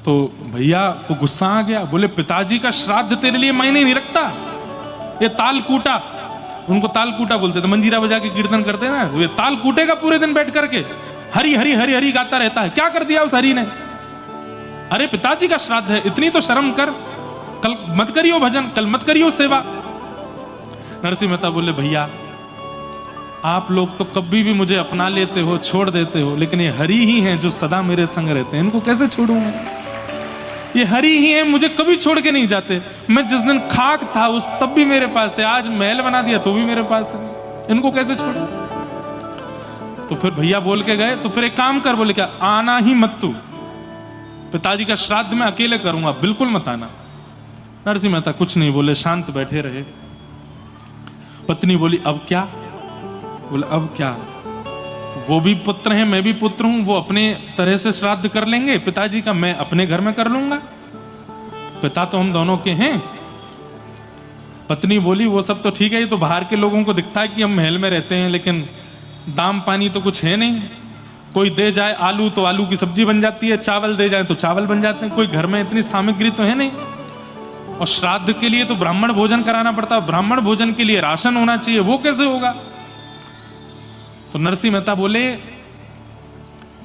तो भैया को गुस्सा आ गया। बोले पिताजी का श्राद्ध तेरे लिए मायने नहीं रखता, ये ताल कूटा, उनको ताल कूटा बोलते थे, मंजीरा बजा के कीर्तन करते हैं ना, ये ताल कूटेगा पूरे दिन बैठ करके, हरी हरी हरी हरी गाता रहता है। क्या कर दिया उस हरी ने? अरे पिताजी का श्राद्ध है, इतनी तो शर्म कर, कल मत करियो भजन, कल मत करियो सेवा। नरसिंह मेहता बोले भैया आप लोग तो कभी भी मुझे अपना लेते हो, छोड़ देते हो, लेकिन ये हरि ही हैं जो सदा मेरे संग रहते हैं, इनको कैसे छोड़ूंगा? ये हरि ही हैं, मुझे कभी छोड़ के नहीं जाते। मैं जिस दिन खाक था उस तब भी मेरे पास थे, आज महल बना दिया तो भी मेरे पास है, इनको कैसे छोड़ूं? तो फिर भैया बोल के गए, तो फिर एक काम कर, बोले क्या? आना ही मत तू, पिताजी का श्राद्ध मैं अकेले करूंगा, बिल्कुल मत आना। नरसिंह मेहता कुछ नहीं बोले, शांत बैठे रहे। पत्नी बोली अब क्या? बोले अब क्या, वो भी पुत्र हैं, मैं भी पुत्र हूं, वो अपने तरह से श्राद्ध कर लेंगे पिताजी का, मैं अपने घर में कर लूंगा, पिता तो हम दोनों के हैं। पत्नी बोली वो सब तो ठीक है, ये तो बाहर के लोगों को दिखता है कि हम महल में रहते हैं, लेकिन दाम पानी तो कुछ है नहीं। कोई दे जाए आलू तो आलू की सब्जी बन जाती है, चावल दे जाए तो चावल बन जाते हैं, कोई घर में इतनी सामग्री तो है नहीं। और श्राद्ध के लिए तो ब्राह्मण भोजन कराना पड़ता है, ब्राह्मण भोजन के लिए राशन होना चाहिए, वो कैसे होगा? तो नरसिंह मेहता बोले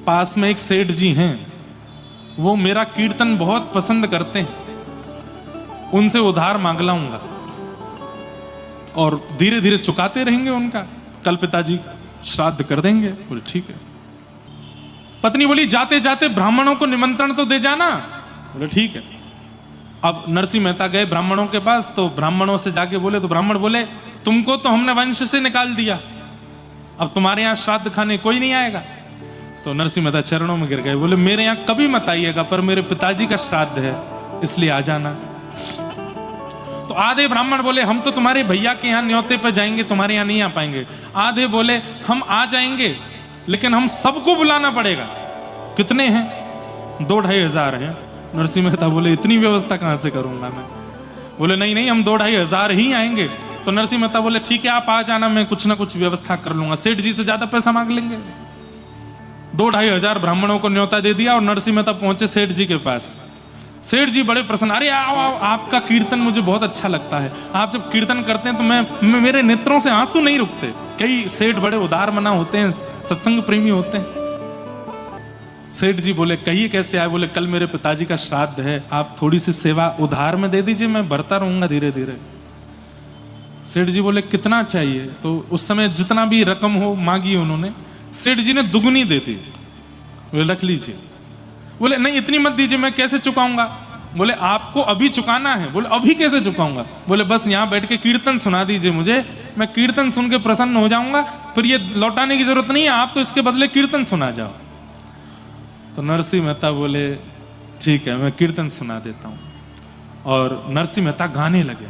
पास में एक सेठ जी हैं, वो मेरा कीर्तन बहुत पसंद करते हैं, उनसे उधार मांग लाऊंगा और धीरे धीरे चुकाते रहेंगे उनका, कल पिताजी श्राद्ध कर देंगे। बोले ठीक है। पत्नी बोली जाते जाते ब्राह्मणों को निमंत्रण तो दे जाना। बोले ठीक है। अब नरसिंह मेहता गए ब्राह्मणों के पास, तो ब्राह्मणों से जाके बोले, तो ब्राह्मण बोले तुमको तो हमने वंश से निकाल दिया, अब तुम्हारे यहाँ श्राद्ध खाने कोई नहीं आएगा। तो नरसिंह मेहता चरणों में गिर गए, बोले मेरे यहाँ कभी मत आइएगा, पर मेरे पिताजी का श्राद्ध है इसलिए आ जाना। तो आधे ब्राह्मण बोले हम तो तुम्हारे भैया के यहाँ न्योते पे जाएंगे, तुम्हारे यहाँ नहीं आ पाएंगे। आधे बोले हम आ जाएंगे, लेकिन हम सबको बुलाना पड़ेगा। कितने हैं? 2-2.5 हजार हैं। नरसिंह मेहता बोले इतनी व्यवस्था कहां से करूंगा मैं? बोले नहीं नहीं, हम 2-2.5 हजार ही आएंगे। तो नरसिंह मेहता बोले ठीक है आप आ जाना, मैं कुछ ना कुछ व्यवस्था कर लूंगा, सेठ जी से ज्यादा पैसा मांग लेंगे। 2-2.5 हजार ब्राह्मणों को न्योता दे दिया और नरसिंह मेहता पहुंचे सेठ जी के पास। सेठ जी बड़े प्रसन्न, अरे आओ आओ, आपका कीर्तन मुझे बहुत अच्छा लगता है, आप जब कीर्तन करते हैं तो मैं मेरे नेत्रों से आंसू नहीं रुकते। कई सेठ बड़े उदार मना होते हैं, सत्संग प्रेमी होते हैं। सेठ जी बोले कहिए कैसे आए? बोले कल मेरे पिताजी का श्राद्ध है, आप थोड़ी सी सेवा उधार में दे दीजिए, मैं भरता रहूंगा धीरे धीरे। सेठ जी बोले कितना चाहिए? तो उस समय जितना भी रकम हो मांगी उन्होंने, सेठ जी ने दुगनी दे दी। बोले रख लीजिए। बोले नहीं इतनी मत दीजिए, मैं कैसे चुकाऊंगा? बोले आपको अभी चुकाना है। बोले अभी कैसे चुकाऊंगा? बोले बस यहाँ बैठ के कीर्तन सुना दीजिए मुझे, मैं कीर्तन सुन के प्रसन्न हो जाऊंगा, फिर ये लौटाने की जरूरत नहीं है, आप तो इसके बदले कीर्तन सुना जाओ। तो नरसिंह मेहता बोले ठीक है मैं कीर्तन सुना देता हूं। और नरसिंह मेहता गाने लगे,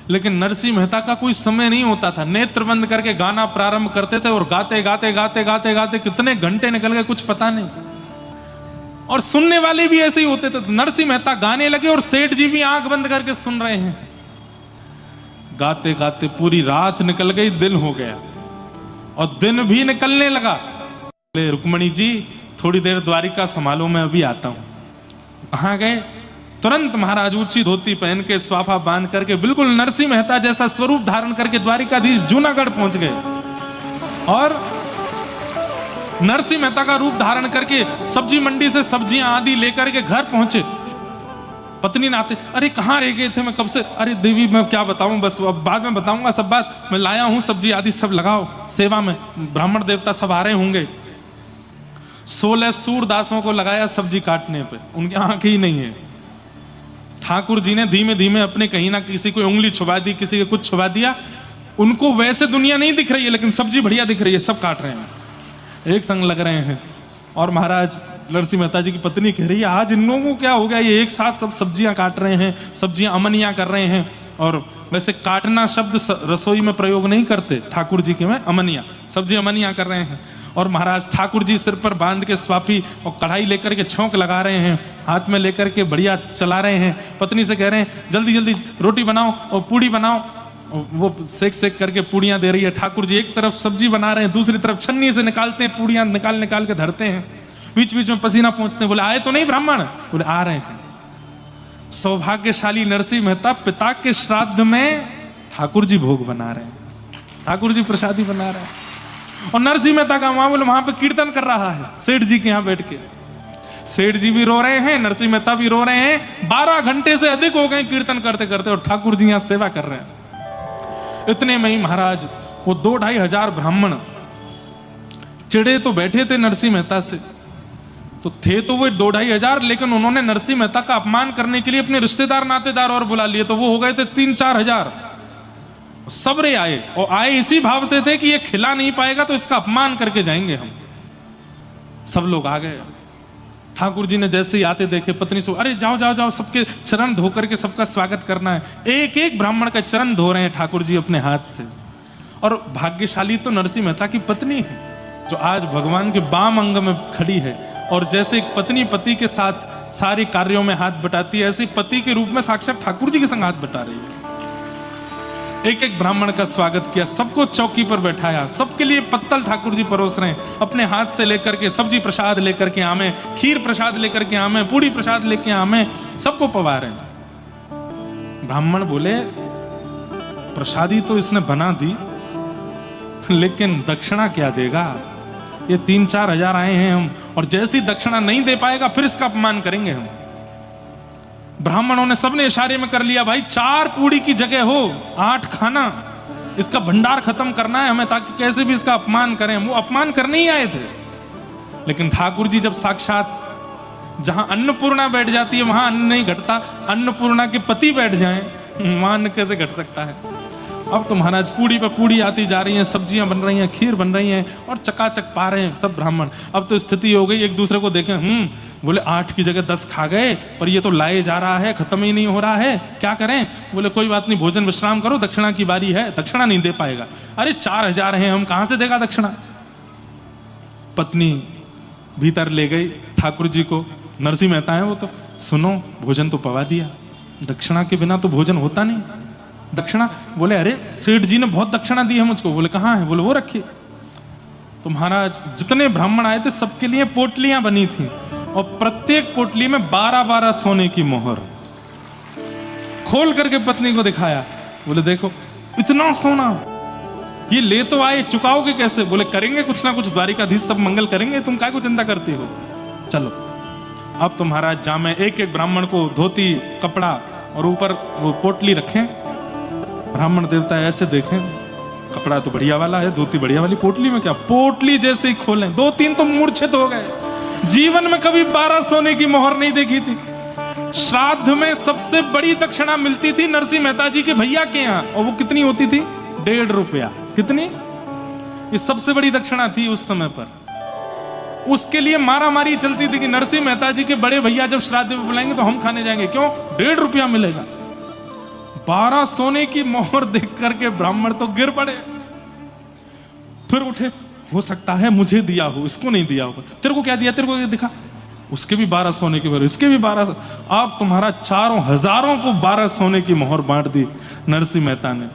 लेकिन नरसिंह मेहता का कोई समय नहीं होता था, नेत्र बंद करके गाना प्रारंभ करते थे और गाते गाते गाते गाते गाते कितने घंटे निकल गए कुछ पता नहीं। और सुनने वाले भी ऐसे ही होते थे। नरसिंह मेहता गाने लगे और सेठ जी भी आंख बंद करके सुन रहे हैं। गाते गाते पूरी रात निकल गई, दिन हो गया और दिन भी निकलने लगा। रुक्मणी जी थोड़ी देर द्वारिका संभालो, मैं अभी आता हूं। कहां गए? तुरंत महाराज ऊंची धोती पहन के स्वाफा बांध करके बिल्कुल नरसिंह मेहता जैसा स्वरूप धारण करके द्वारिकाधीश जूनागढ़ पहुंच गए और नरसिंह मेहता का रूप धारण करके सब्जी मंडी से सब्जियां आदि लेकर के घर पहुंचे। पत्नी ने आते, अरे कहाँ रह गए थे, मैं कब से? अरे देवी मैं क्या बताऊं, बस अब बाद में बताऊंगा सब बात, मैं लाया हूं सब्जी आदि सब लगाओ सेवा में, ब्राह्मण देवता सब आ रहे होंगे। 16 सूरदासों को लगाया सब्जी काटने पे, उनकी आंख ही नहीं है। ठाकुर जी ने धीमे धीमे अपने कहीं ना किसी को उंगली छुपा दी, किसी को कुछ छुपा दिया। उनको वैसे दुनिया नहीं दिख रही है, लेकिन सब्जी बढ़िया दिख रही है, सब काट रहे हैं, एक संग लग रहे हैं। और महाराज नरसिंह मेहता जी की पत्नी कह रही है आज इन लोगों को क्या हो गया, ये एक साथ सब सब्जियां काट रहे हैं, सब्जियां अमनियां कर रहे हैं। और वैसे काटना शब्द रसोई में प्रयोग नहीं करते, ठाकुर जी के में अमनिया, सब्जी अमनियां कर रहे हैं। और महाराज ठाकुर जी सिर पर बांध के स्वापी और कढ़ाई लेकर के छौंक लगा रहे हैं, हाथ में लेकर के बढ़िया चला रहे हैं। पत्नी से कह रहे हैं जल्दी जल्दी रोटी बनाओ और पूड़ी बनाओ। वो सेक सेक करके पूड़ियां दे रही है। ठाकुर जी एक तरफ सब्जी बना रहे हैं, दूसरी तरफ छन्नी से निकालते हैं, पूड़ियां निकाल निकाल के धरते हैं। बीच बीच में पसीना पहुंचते हैं। बोले आए तो नहीं ब्राह्मण? बोले आ रहे हैं। सौभाग्यशाली नरसिंह मेहता पिता के श्राद्ध में ठाकुर जी भोग बना रहे हैं, ठाकुर जी प्रसादी बना रहे हैं। और नरसिंह मेहता का मामूल वहां पे कीर्तन कर रहा है सेठ जी के यहाँ बैठ के। सेठ जी भी रो रहे हैं, नरसिंह मेहता भी रो रहे हैं। 12 घंटे से अधिक हो गए कीर्तन करते करते, और ठाकुर जी यहाँ सेवा कर रहे हैं। इतने में ही महाराज वो 2-2.5 हजार ब्राह्मण चिड़े तो बैठे थे नरसिंह मेहता से, तो थे तो वो 2-2.5 हजार, लेकिन उन्होंने नरसिंह मेहता का अपमान करने के लिए अपने रिश्तेदार नातेदार और बुला लिए, तो वो हो गए थे 3-4 हजार। सबरे आए, और आए इसी भाव से थे कि ये खिला नहीं पाएगा तो इसका अपमान करके जाएंगे हम। सब लोग आ गए। ठाकुर जी ने जैसे ही आते देखे पत्नी से, अरे जाओ जाओ जाओ, सबके चरण धो करके सबका स्वागत करना है। एक एक ब्राह्मण का चरण धो रहे हैं ठाकुर जी अपने हाथ से। और भाग्यशाली तो नरसिंह मेहता की पत्नी है जो आज भगवान के बाम अंग में खड़ी है। और जैसे एक पत्नी पति के साथ सारे कार्यों में हाथ बटाती है, ऐसे पति के रूप में साक्षात ठाकुर जी के संग हाथ बटा रही है। एक एक ब्राह्मण का स्वागत किया, सबको चौकी पर बैठाया, सबके लिए पत्तल ठाकुर जी परोस रहे हैं, अपने हाथ से लेकर के सब्जी प्रसाद लेकर के आमे, खीर प्रसाद लेकर के आमे, पूड़ी प्रसाद लेके आमे, सबको पवा रहे हैं। ब्राह्मण बोले प्रसादी तो इसने बना दी, लेकिन दक्षिणा क्या देगा? ये 3-4 हजार आए हैं हम, और जैसी दक्षिणा नहीं दे पाएगा फिर इसका अपमान करेंगे हम। ब्राह्मणों ने सबने इशारे में कर लिया, भाई 4 पूड़ी की जगह हो 8 खाना, इसका भंडार खत्म करना है हमें, ताकि कैसे भी इसका अपमान करें। वो अपमान करने ही आए थे। लेकिन ठाकुर जी जब साक्षात जहां अन्नपूर्णा बैठ जाती है वहां अन्न नहीं घटता, अन्नपूर्णा के पति बैठ जाएं वहां अन्न कैसे घट सकता है? अब तो महाराज पूड़ी पे पूड़ी आती जा रही हैं, सब्जियां बन रही हैं, खीर बन रही हैं, और चकाचक पा रहे हैं सब ब्राह्मण। अब तो स्थिति हो गई, एक दूसरे को देखें, बोले 8 की जगह 10 खा गए, पर ये तो लाए जा रहा है, खत्म ही नहीं हो रहा है, क्या करें? बोले कोई बात नहीं, भोजन विश्राम करो, दक्षिणा की बारी है। दक्षिणा नहीं दे पाएगा। अरे 4 हजार हैं हम, कहां से देगा दक्षिणा? पत्नी भीतर ले गई ठाकुर जी को। नरसिंह मेहता है वो तो, सुनो भोजन तो पवा दिया, दक्षिणा के बिना तो भोजन होता नहीं। दक्षिणा? बोले अरे सेठ जी ने बहुत दक्षिणा दी है मुझको। बोले कहाँ है? बोले वो रखिए। तो महाराज जितने ब्राह्मण आए थे सबके लिए पोटलियां बनी थी, और प्रत्येक पोटली में 12-12 सोने की मोहर। खोल करके पत्नी को दिखाया, बोले देखो इतना सोना, ये ले तो आए, चुकाओगे कैसे? बोले करेंगे कुछ ना कुछ, द्वारिकाधीश सब मंगल करेंगे, तुम काय को चिंता करती हो, चलो। अब तो महाराज जामे एक एक ब्राह्मण को धोती कपड़ा और ऊपर वो पोटली रखें। ब्राह्मण देवता ऐसे देखें, कपड़ा तो बढ़िया वाला है, धोती बढ़िया वाली, पोटली में क्या? पोटली जैसे ही खोलें 2-3 तो मूर्छित हो गए। जीवन में कभी 12 सोने की मोहर नहीं देखी थी। श्राद्ध में सबसे बड़ी दक्षिणा मिलती थी नरसिंह मेहता जी के भैया के यहाँ, और वो कितनी होती थी? 1.5 रुपया। कितनी? ये सबसे बड़ी दक्षिणा थी उस समय पर। उसके लिए मारा मारी चलती थी कि नरसिंह मेहता जी के बड़े भैया जब श्राद्ध में बुलाएंगे तो हम खाने जाएंगे। क्यों? 1.5 रुपया मिलेगा। 12 सोने की मोहर देख करके ब्राह्मण तो गिर पड़े। फिर उठे, हो सकता है मुझे दिया हो, इसको नहीं दिया होगा। तेरे को क्या दिया? तेरे को दिखा, उसके भी 12 सोने की मोहर, इसके भी 12। अब तुम्हारा 4 हजारों को 12 सोने की मोहर बांट दी नरसिंह मेहता ने।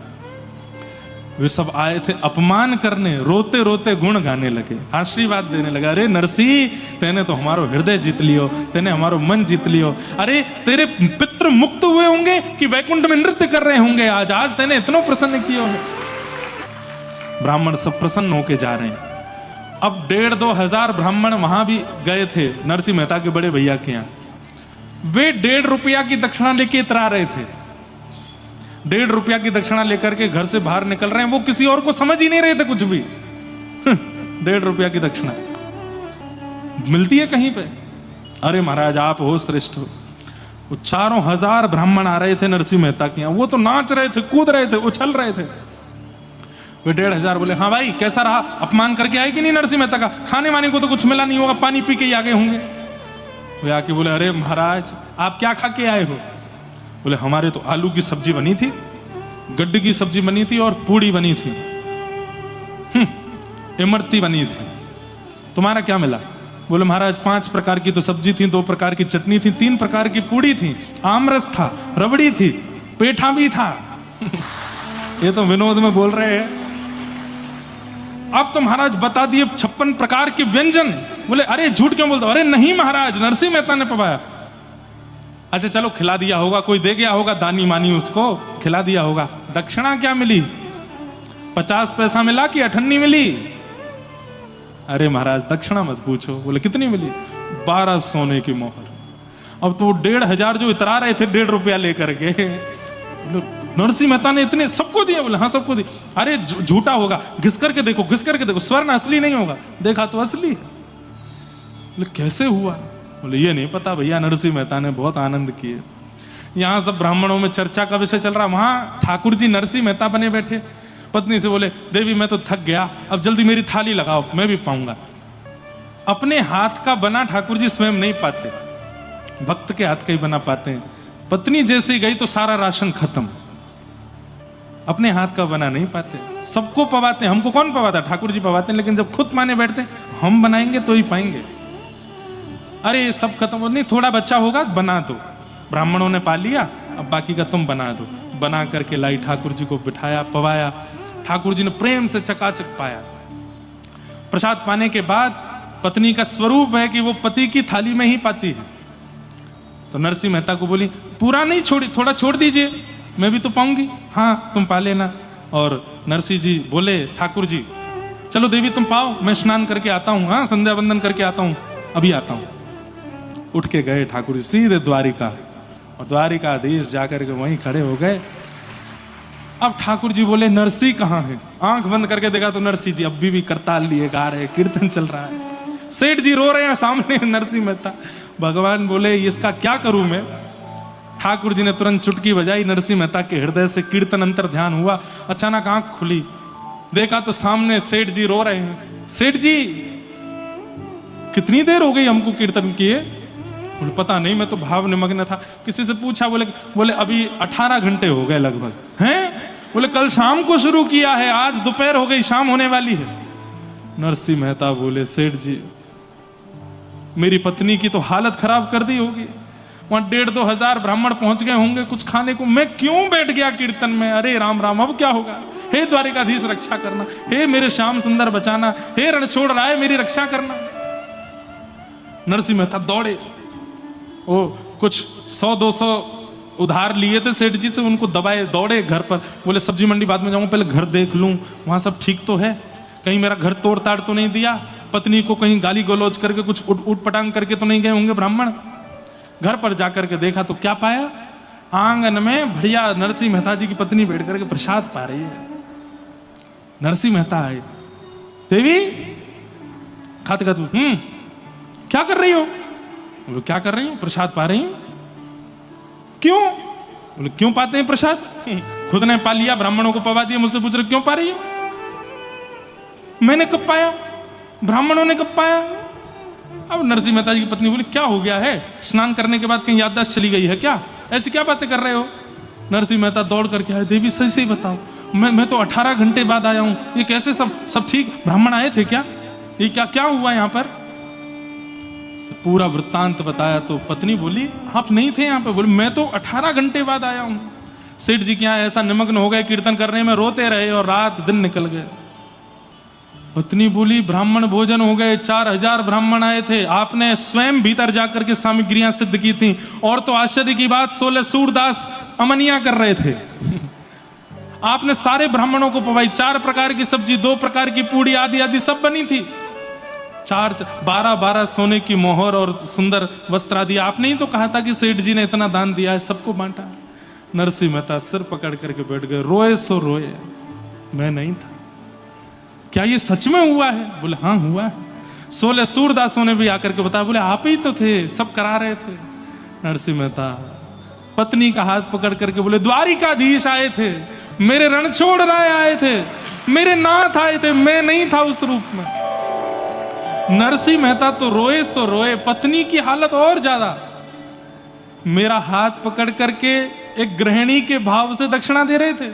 वे सब आए थे अपमान करने, रोते रोते गुण गाने लगे, आशीर्वाद देने लगा। अरे नरसिंह, तेने तो हमारो हृदय जीत लियो, तेने हमारो मन जीत लियो। अरे तेरे पितृ मुक्त हुए होंगे कि वैकुंठ में नृत्य कर रहे होंगे आज, आज तेने इतना प्रसन्न किया है। ब्राह्मण सब प्रसन्न होके जा रहे हैं। अब 1.5-2 हजार ब्राह्मण वहां भी गए थे नरसिंह मेहता के बड़े भैया के यहाँ। वे 1.5 रुपया की दक्षिणा लेके इतरा रहे थे। 1.5 रुपया की दक्षिणा लेकर के घर से बाहर निकल रहे हैं। वो किसी और को समझ ही नहीं रहे थे कुछ भी। 1.5 रुपया की दक्षिणा मिलती है कहीं पे? अरे महाराज आप हो श्रेष्ठ हो। वो 4 हजार ब्राह्मण आ रहे थे नरसिंह मेहता के यहाँ, वो तो नाच रहे थे, कूद रहे थे, उछल रहे थे। वे 1.5 हजार बोले, हाँ भाई कैसा रहा? अपमान करके आए कि नहीं नरसिंह मेहता का? खाने वाने को तो कुछ मिला नहीं होगा, पानी पी के ही आगे होंगे। वे आके बोले, अरे महाराज आप क्या खा के आए हो? बोले, हमारे तो आलू की सब्जी बनी थी, गड्ढे की सब्जी बनी थी और पूड़ी बनी थी, इमरती बनी थी। तुम्हारा क्या मिला? बोले, महाराज 5 प्रकार की तो सब्जी थी, 2 प्रकार की चटनी थी, 3 प्रकार की पूड़ी थी, आमरस था, रबड़ी थी, पेठा भी था। ये तो विनोद में बोल रहे हैं। अब तो महाराज बता दिए 56 प्रकार के व्यंजन। बोले, अरे झूठ क्यों बोलते हो? अरे नहीं महाराज, नरसिंह मेहता ने पवाया। अच्छा चलो, खिला दिया होगा, कोई दे गया होगा दानी मानी, उसको खिला दिया होगा। दक्षिणा क्या मिली? 50 पैसा मिला कि 98 मिली? अरे महाराज दक्षिणा मत पूछो। बोले, कितनी मिली? 12 सोने की मोहर। अब तो 1,500 जो इतरा रहे थे 1.5 रुपया लेकर के, नरसिंह मेहता ने इतने सबको दिए? बोले, हाँ सबको दिए। अरे झूठा होगा, घिस करके देखो, घिस करके देखो, स्वर्ण असली नहीं होगा। देखा तो असली। बोले, कैसे हुआ? बोले, ये नहीं पता भैया, नरसिंह मेहता ने बहुत आनंद किए। यहां सब ब्राह्मणों में चर्चा का विषय चल रहा, वहां ठाकुर जी नरसिंह मेहता बने बैठे। पत्नी से बोले, देवी मैं तो थक गया, अब जल्दी मेरी थाली लगाओ, मैं भी पाऊंगा। अपने हाथ का बना ठाकुर जी स्वयं नहीं पाते, भक्त के हाथ का ही बना पाते हैं। पत्नी जैसे गई तो सारा राशन खत्म। अपने हाथ का बना नहीं पाते, सबको पवाते हैं। हमको कौन पवाता? ठाकुर जी पवाते हैं। लेकिन जब खुद माने बैठते हैं, हम बनाएंगे तो ही पाएंगे। अरे सब खत्म, नहीं थोड़ा बच्चा होगा बना दो, ब्राह्मणों ने पा लिया, अब बाकी का तुम बना दो। बना करके लाई, ठाकुर जी को बिठाया, पवाया। ठाकुर जी ने प्रेम से चकाचक पाया। प्रसाद पाने के बाद पत्नी का स्वरूप है कि वो पति की थाली में ही पाती है। तो नरसिंह मेहता को बोली, पूरा नहीं छोड़ी, थोड़ा छोड़ दीजिए, मैं भी तो पाऊंगी। हाँ तुम पा लेना। और नरसिंह जी बोले, ठाकुर जी चलो देवी तुम पाओ, मैं स्नान करके आता हूँ, हाँ संध्या वंदन करके आता हूँ, अभी आता हूँ। उठ के गए ठाकुर जी सीधे द्वारिका, और द्वारिकाधीश जाकर के वहीं खड़े हो गए। अब ठाकुर जी बोले, नरसिंह कहाँ है? आंख बंद करके देखा तो नरसिंह जी अभी भी करताल लिए गा रहे, कीर्तन चल रहा है। सेठ जी रो रहे हैं सामने, नरसिंह मेहता। भगवान बोले, इसका क्या करूं मैं? ठाकुर जी ने तुरंत चुटकी बजाई, नरसिंह मेहता के हृदय से कीर्तन अंतर ध्यान हुआ। अचानक आंख खुली, देखा तो सामने सेठ जी रो रहे हैं। सेठ जी कितनी देर हो गई हमको कीर्तन किए? बोले, पता नहीं, मैं तो भाव निमग्न था। किसी से पूछा? बोले अभी 18 घंटे हो गए लगभग। हैं? बोले कल शाम को शुरू किया है, आज दोपहर हो गई, शाम होने वाली है। नरसिंह मेहता बोले, सेठ जी मेरी पत्नी की तो हालत खराब कर दी होगी, वहां 1,500-2 हजार ब्राह्मण पहुंच गए होंगे कुछ खाने को, मैं क्यों बैठ गया कीर्तन में? अरे राम राम, अब क्या होगा? हे द्वारिकाधीश रक्षा करना, हे मेरे श्याम सुंदर बचाना, हे रणछोड़ राय मेरी रक्षा करना। नरसिंह मेहता दौड़े, ओ कुछ 100-200 उधार लिए थे सेठ जी से, उनको दबाए, दौड़े घर पर। बोले सब्जी मंडी बाद में जाऊंगा, पहले घर देख लूं वहां सब ठीक तो है, कहीं मेरा घर तोड़ ताड़ तो नहीं दिया, पत्नी को कहीं गाली गलौज करके कुछ उठ पटांग करके तो नहीं गए होंगे ब्राह्मण। घर पर जाकर के देखा तो क्या पाया? आंगन में भैया नरसिंह मेहता जी की पत्नी बैठ करके प्रसाद पा रही है। नरसिंह मेहता आए, देवी खाते खाते, क्या कर रही हो? बोले, क्या कर रही हूं? प्रसाद पा रही हूं। क्यों? बोले, क्यों पाते हैं प्रसाद? खुद ने पा लिया, ब्राह्मणों को पवा दिया, मुझसे पूछ रहे क्यों पा रही हो? मैंने कब पाया? ब्राह्मणों ने कब पाया? अब नरसिंह मेहता जी की पत्नी बोली, क्या हो गया है? स्नान करने के बाद कहीं याददाश्त चली गई है क्या? ऐसी क्या बातें कर रहे हो? नरसिंह मेहता दौड़ करके आए, देवी सही सही बताओ, मैं तो 18 घंटे बाद आया हूं, ये कैसे? सब ठीक? ब्राह्मण आए थे क्या? ये क्या हुआ यहाँ पर? पूरा वृत्तांत बताया तो पत्नी बोली, आप नहीं थे यहाँ पे? बोले, मैं तो 18 घंटे बाद आया हूं। सेठ जी के यहाँ ऐसा निमग्न हो गए कीर्तन करने में, रोते रहे और रात दिन निकल गए। पत्नी बोली, ब्राह्मण भोजन हो गए, 4000 ब्राह्मण आए थे, आपने स्वयं भीतर जाकर के सामग्रियां सिद्ध की थी, और तो आश्चर्य की बात 16 सूरदास अमनिया कर रहे थे। आपने सारे ब्राह्मणों को पवाई, 4 प्रकार की सब्जी, 2 प्रकार की पूड़ी आदि आदि सब बनी थी। 12 सोने की मोहर और सुंदर वस्त्र आदि। आपने ही तो कहा था कि सेठ जी ने इतना दान दिया है, सबको बांटा। नरसिंह मेहता सिर पकड़ करके बैठ गए, रोए सो रोए, मैं नहीं था। क्या ये सच में हुआ है? बोले, हाँ हुआ है। 16 सूरदासों ने भी आकर के बताया, बोले आप ही तो थे, सब करा रहे थे। नरसिंह मेहता पत्नी का हाथ पकड़ करके बोले, द्वारिकाधीश आए थे, मेरे रणछोड़ राय आए थे, मेरे नाथ आए थे, मैं नहीं था उस रूप में। नरसिंह मेहता तो रोए सो रोए, पत्नी की हालत और ज्यादा। मेरा हाथ पकड़ करके एक गृहिणी के भाव से दक्षिणा दे रहे थे,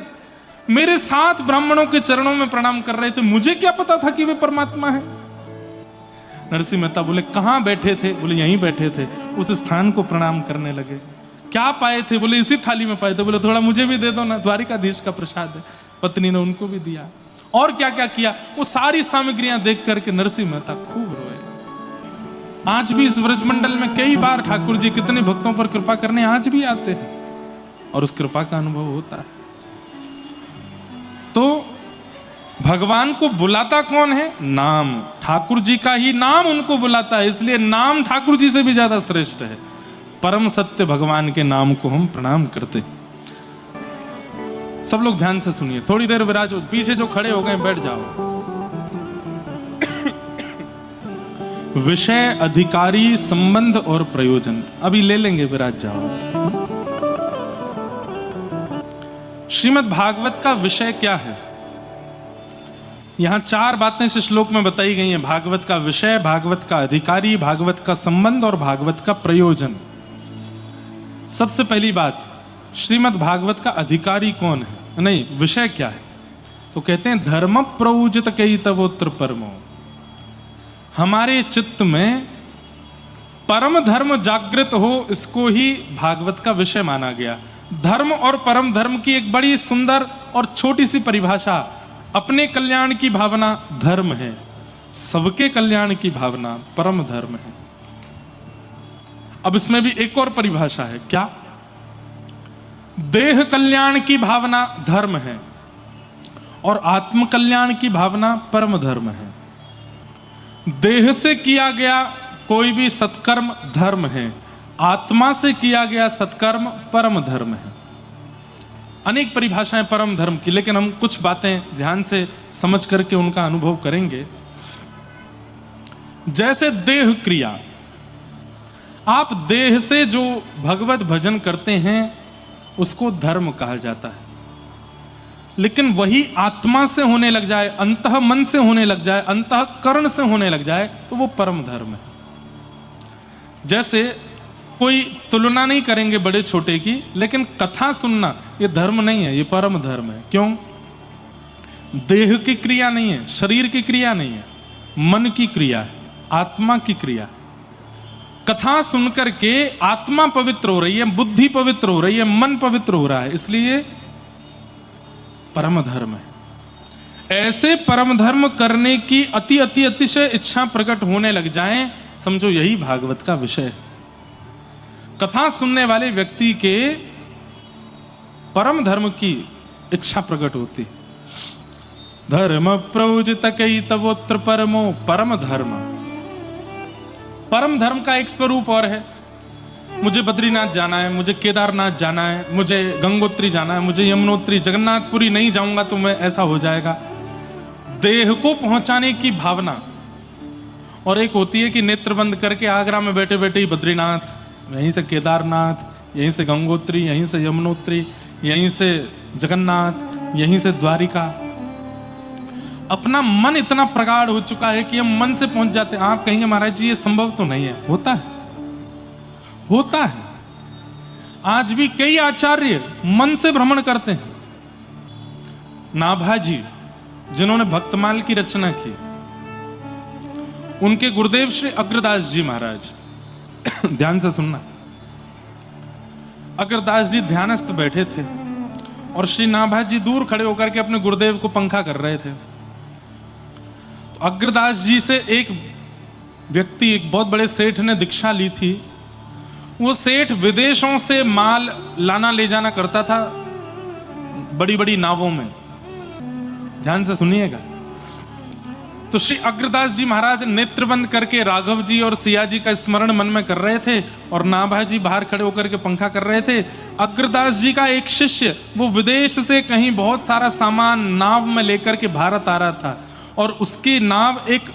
मेरे 7 ब्राह्मणों के चरणों में प्रणाम कर रहे थे, मुझे क्या पता था कि वे परमात्मा है। नरसिंह मेहता बोले कहां बैठे थे? बोले यहीं बैठे थे। उस स्थान को प्रणाम करने लगे। क्या पाए थे? बोले इसी थाली में पाए थे। बोले थोड़ा मुझे भी दे दो ना, द्वारिकाधीश का प्रसाद है। पत्नी ने उनको भी दिया। और क्या क्या किया, वो सारी सामग्रियां देख करके नरसिंह मेहता खूब रोए। आज भी इस ब्रजमंडल में कई बार ठाकुर जी कितने भक्तों पर कृपा करने आज भी आते हैं और उस कृपा का अनुभव होता है। तो भगवान को बुलाता कौन है? नाम। ठाकुर जी का ही नाम उनको बुलाता है, इसलिए नाम ठाकुर जी से भी ज्यादा श्रेष्ठ है। परम सत्य भगवान के नाम को हम प्रणाम करते हैं। सब लोग ध्यान से सुनिए, थोड़ी देर विराज, पीछे जो खड़े हो गए बैठ जाओ। विषय, अधिकारी, संबंध और प्रयोजन अभी ले लेंगे, विराज जाओ। श्रीमद् भागवत का विषय क्या है? यहां 4 बातें इस श्लोक में बताई गई हैं। भागवत का विषय, भागवत का अधिकारी, भागवत का संबंध और भागवत का प्रयोजन। सबसे पहली बात, श्रीमद् भागवत का अधिकारी कौन है? नहीं, विषय क्या है? तो कहते हैं धर्म प्रयोजित कई तवोत्र परमो। हमारे चित्त में परम धर्म जागृत हो, इसको ही भागवत का विषय माना गया। धर्म और परम धर्म की एक बड़ी सुंदर और छोटी सी परिभाषा, अपने कल्याण की भावना धर्म है, सबके कल्याण की भावना परम धर्म है। अब इसमें भी एक और परिभाषा है, क्या? देह कल्याण की भावना धर्म है और आत्म कल्याण की भावना परम धर्म है। देह से किया गया कोई भी सत्कर्म धर्म है, आत्मा से किया गया सत्कर्म परम धर्म है। अनेक परिभाषाएं परम धर्म की, लेकिन हम कुछ बातें ध्यान से समझ करके उनका अनुभव करेंगे। जैसे देह क्रिया, आप देह से जो भगवत भजन करते हैं उसको धर्म कहा जाता है, लेकिन वही आत्मा से होने लग जाए, अंतः मन से होने लग जाए, अंतः करण से होने लग जाए तो वो परम धर्म है। जैसे कोई तुलना नहीं करेंगे बड़े छोटे की, लेकिन कथा सुनना ये धर्म नहीं है, ये परम धर्म है। क्यों? देह की क्रिया नहीं है, शरीर की क्रिया नहीं है, मन की क्रिया है, आत्मा की क्रिया। कथा सुनकर के आत्मा पवित्र हो रही है, बुद्धि पवित्र हो रही है, मन पवित्र हो रहा है, इसलिए परम धर्म है। ऐसे परम धर्म करने की अतिशय इच्छा प्रकट होने लग जाए, समझो यही भागवत का विषय है। कथा सुनने वाले व्यक्ति के परम धर्म की इच्छा प्रकट होती। धर्म प्रयोजित कई तवोत्र परमो, परम धर्म। परम धर्म का एक स्वरूप और है, मुझे बद्रीनाथ जाना है, मुझे केदारनाथ जाना है, मुझे गंगोत्री जाना है, मुझे यमुनोत्री, जगन्नाथपुरी नहीं जाऊंगा तो मैं ऐसा हो जाएगा। देह को पहुंचाने की भावना। और एक होती है कि नेत्र बंद करके आगरा में बैठे बैठे ही बद्रीनाथ, यहीं से केदारनाथ, यहीं से गंगोत्री, यहीं से यमुनोत्री, यहीं से जगन्नाथ, यहीं से द्वारिका। अपना मन इतना प्रगाढ़ हो चुका है कि हम मन से पहुंच जाते हैं। आप कहेंगे महाराज जी ये संभव तो नहीं है। होता है, होता है। आज भी कई आचार्य मन से भ्रमण करते हैं। नाभाजी जिन्होंने भक्तमाल की रचना की, उनके गुरुदेव श्री अग्रदास जी महाराज, ध्यान से सुनना, अग्रदास जी ध्यानस्थ बैठे थे और श्री नाभाजी दूर खड़े होकर के अपने गुरुदेव को पंखा कर रहे थे। तो अग्रदास जी से एक व्यक्ति, एक बहुत बड़े सेठ ने दीक्षा ली थी। वो सेठ विदेशों से माल लाना ले जाना करता था बड़ी बड़ी नावों में। ध्यान से सुनिएगा। तो श्री अग्रदास जी महाराज नेत्र बंद करके राघव जी और सिया जी का स्मरण मन में कर रहे थे और नाभा जी बाहर खड़े होकर के पंखा कर रहे थे। अग्रदास जी का एक शिष्य वो विदेश से कहीं बहुत सारा सामान नाव में लेकर के भारत आ रहा था और उसकी नाव एक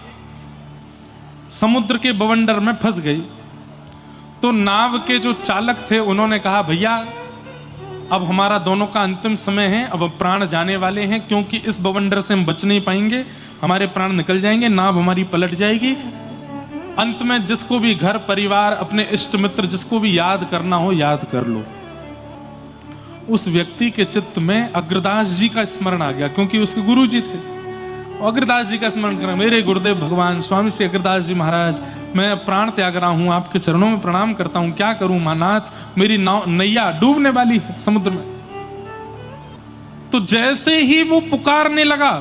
समुद्र के बवंडर में फंस गई। तो नाव के जो चालक थे उन्होंने कहा, भैया अब हमारा दोनों का अंतिम समय है, अब प्राण जाने वाले हैं, क्योंकि इस बवंडर से हम बच नहीं पाएंगे, हमारे प्राण निकल जाएंगे, नाव हमारी पलट जाएगी, अंत में जिसको भी घर परिवार अपने इष्ट मित्र जिसको भी याद करना हो याद कर लो। उस व्यक्ति के चित्त में अग्रदास जी का स्मरण आ गया, क्योंकि उसके गुरु जी थे। अग्रदास जी का स्मरण करना, मेरे गुरुदेव भगवान स्वामी श्री अग्रदास जी महाराज, मैं प्राण त्याग रहा हूं, आपके चरणों में प्रणाम करता हूं, क्या करूं महानाथ, मेरी नैया डूबने वाली है समुद्र में। तो जैसे ही वो पुकारने लगा,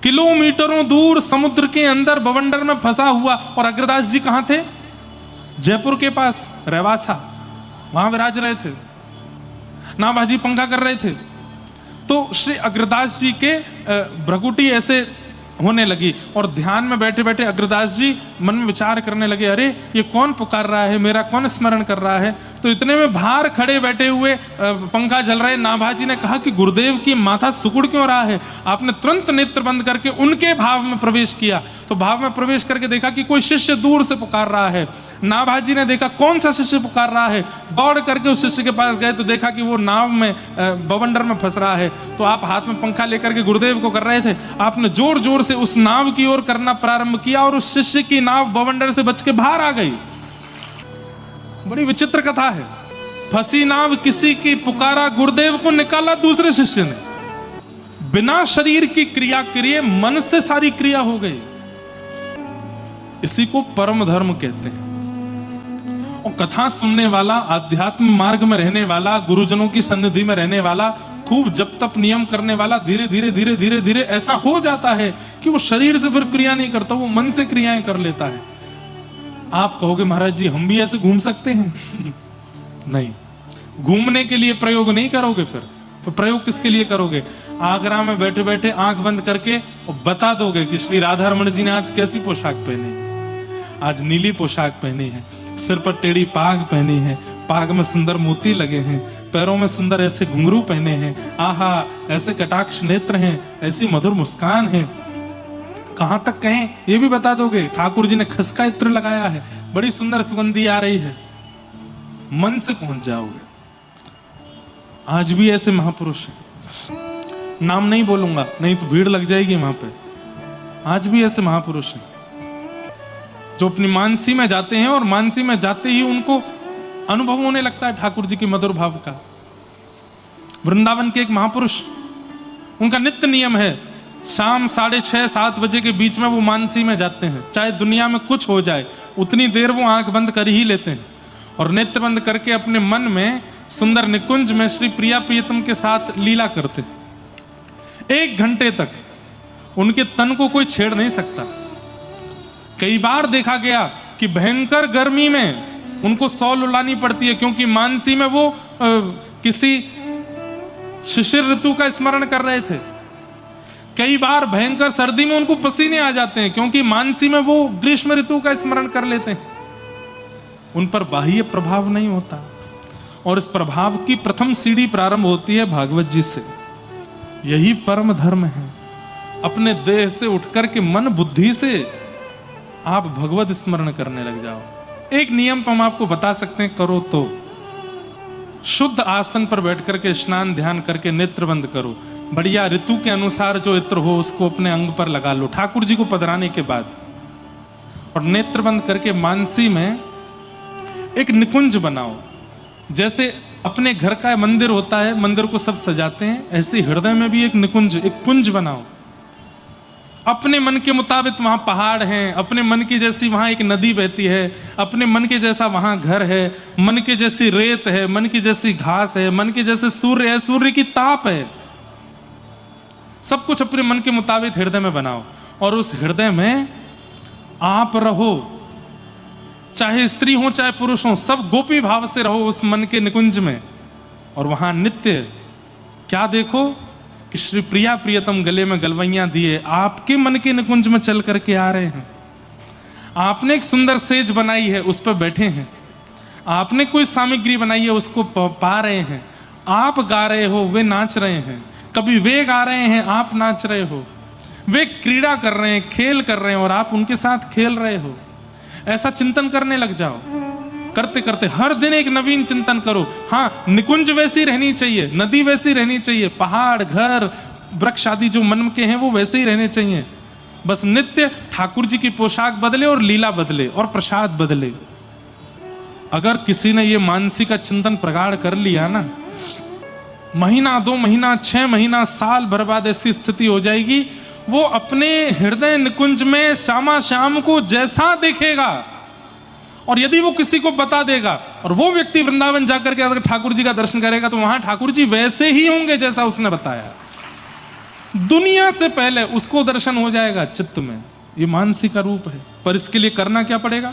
किलोमीटरों दूर समुद्र के अंदर बवंडर में फंसा हुआ, और अग्रदास जी कहां थे? जयपुर के पास रेवासा, वहां विराज रहे थे, नाभाजी पंखा कर रहे थे। तो श्री अग्रदास जी के भ्रकुटी ऐसे होने लगी, और ध्यान में बैठे बैठे अग्रदास जी मन में विचार करने लगे, अरे ये कौन पुकार रहा है, मेरा कौन स्मरण कर रहा है। तो इतने में बाहर खड़े बैठे हुए पंखा जल रहे नाभाजी ने कहा कि गुरुदेव की माथा सुकुड़ क्यों रहा है। आपने तुरंत नेत्र बंद करके उनके भाव में प्रवेश किया। तो भाव में प्रवेश करके देखा कि कोई शिष्य दूर से पुकार रहा है। नाभाजी ने देखा कौन सा शिष्य पुकार रहा है, दौड़ करके उस शिष्य के पास गए तो देखा कि वो नाव में बवंडर में फंस रहा है। तो आप हाथ में पंखा लेकर के गुरुदेव को कर रहे थे, आपने जोर जोर से उस नाव की ओर करना प्रारंभ किया, और उस शिष्य की नाव बवंडर से बच के बाहर आ गई। बड़ी विचित्र कथा है। फंसी नाव किसी की, पुकारा गुरुदेव को, निकाला दूसरे शिष्य ने। बिना शरीर की क्रिया किए मन से सारी क्रिया हो गई। इसी को परम धर्म कहते हैं। और कथा सुनने वाला, आध्यात्म मार्ग में रहने वाला, गुरुजनों की सन्निधि में रहने वाला, खूब जप तप नियम करने वाला, धीरे धीरे धीरे धीरे धीरे ऐसा हो जाता है कि वो शरीर से फिर क्रिया नहीं करता, वो मन से क्रियाएं कर लेता है। आप कहोगे महाराज जी हम भी ऐसे घूम सकते हैं? नहीं, घूमने के लिए प्रयोग नहीं करोगे। फिर प्रयोग किसके लिए करोगे? आगरा में बैठे बैठे आंख बंद करके और बता दोगे कि श्री राधा रमण जी ने आज कैसी पोशाक पहनी है। आज नीली पोशाक पहनी है, सिर पर टेढ़ी पाग पहनी है, पाग में सुंदर मोती लगे हैं, पैरों में सुंदर ऐसे घुंघरू पहने हैं, आहा ऐसे कटाक्ष नेत्र हैं, ऐसी मधुर मुस्कान है। कहां तक कहें ये भी बता दोगे। ठाकुर जी ने खसका इत्र लगाया है, बड़ी सुंदर सुगंधी आ रही है। मन से पहुंच जाओगे। आज भी ऐसे महापुरुष हैं, नाम नहीं बोलूंगा नहीं तो भीड़ लग जाएगी वहां पे। आज भी ऐसे महापुरुष हैं जो अपनी मानसी में जाते हैं, और मानसी में जाते ही उनको अनुभव होने लगता है ठाकुर जी की मधुर भाव का। वृंदावन के एक महापुरुष, उनका नित्य नियम है, शाम 6:30 7 बजे के बीच में वो मानसी में जाते हैं। चाहे दुनिया में कुछ हो जाए, उतनी देर वो आंख बंद कर ही लेते हैं, और नेत्र बंद करके अपने मन में सुंदर निकुंज में श्री प्रिया प्रियतम के साथ लीला करते। 1 घंटे तक उनके तन को कोई छेड़ नहीं सकता। कई बार देखा गया कि भयंकर गर्मी में उनको सौ लुलानी पड़ती है, क्योंकि मानसी में वो किसी शिशिर ऋतु का स्मरण कर रहे थे। कई बार भयंकर सर्दी में उनको पसीने आ जाते हैं, क्योंकि मानसी में वो ग्रीष्म ऋतु का स्मरण कर लेते हैं। उन पर बाह्य प्रभाव नहीं होता, और इस प्रभाव की प्रथम सीढ़ी प्रारंभ होती है भागवत जी से। यही परम धर्म है। अपने देह से उठकर के मन बुद्धि से आप भगवत स्मरण करने लग जाओ। एक नियम तो हम आपको बता सकते हैं, करो तो शुद्ध आसन पर बैठ करके स्नान ध्यान करके नेत्र बंद करो। बढ़िया ऋतु के अनुसार जो इत्र हो उसको अपने अंग पर लगा लो ठाकुर जी को पधराने के बाद, और नेत्र बंद करके मानसी में एक निकुंज बनाओ। जैसे अपने घर का मंदिर होता है, मंदिर को सब सजाते हैं, ऐसे हृदय में भी एक निकुंज, एक कुंज बनाओ। अपने मन के मुताबिक वहां पहाड़ हैं, अपने मन की जैसी वहां एक नदी बहती है, अपने मन के जैसा वहां घर है, मन के जैसी रेत है, मन की जैसी घास है, मन के जैसे सूर्य है, सूर्य की ताप है। सब कुछ अपने मन के मुताबिक हृदय में बनाओ, और उस हृदय में आप रहो। चाहे स्त्री हो चाहे पुरुष हो, सब गोपी भाव से रहो उस मन के निकुंज में। और वहां नित्य क्या देखो कि श्री प्रिया प्रियतम गले में गलवैया दिए आपके मन के निकुंज में चल करके आ रहे हैं। आपने एक सुंदर सेज बनाई है, उस पर बैठे हैं। आपने कोई सामग्री बनाई है, उसको पा रहे हैं। आप गा रहे हो, वे नाच रहे हैं। कभी वे गा रहे हैं, आप नाच रहे हो। वे क्रीड़ा कर रहे हैं, खेल कर रहे हैं, और आप उनके साथ खेल रहे हो। ऐसा चिंतन करने लग जाओ। करते करते हर दिन एक नवीन चिंतन करो। हाँ, निकुंज वैसी रहनी चाहिए, नदी वैसी रहनी चाहिए, पहाड़ घर वृक्ष आदि जो मन के हैं वो वैसे ही रहने चाहिए। बस नित्य ठाकुर जी की पोशाक बदले और लीला बदले और प्रसाद बदले। अगर किसी ने ये मानसिक चिंतन प्रगाढ़ कर लिया ना, महीना 2 महीना 6 महीना साल भर बाद ऐसी स्थिति हो जाएगी, वो अपने हृदय निकुंज में श्यामा श्याम को जैसा देखेगा, और यदि वो किसी को बता देगा और वो व्यक्ति वृंदावन जाकर के अगर ठाकुर जी का दर्शन करेगा तो वहां ठाकुर जी वैसे ही होंगे जैसा उसने बताया। दुनिया से पहले उसको दर्शन हो जाएगा चित्त में। ये मानसिक रूप है। पर इसके लिए करना क्या पड़ेगा?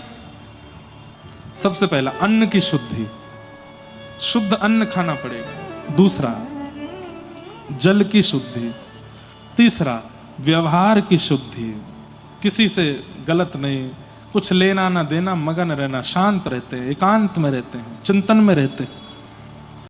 सबसे पहला अन्न की शुद्धि, शुद्ध अन्न खाना पड़ेगा। दूसरा जल की शुद्धि। तीसरा व्यवहार की शुद्धि, किसी से गलत नहीं, कुछ लेना ना देना, मगन रहना, शांत रहते हैं, एकांत में रहते हैं, चिंतन में रहते हैं।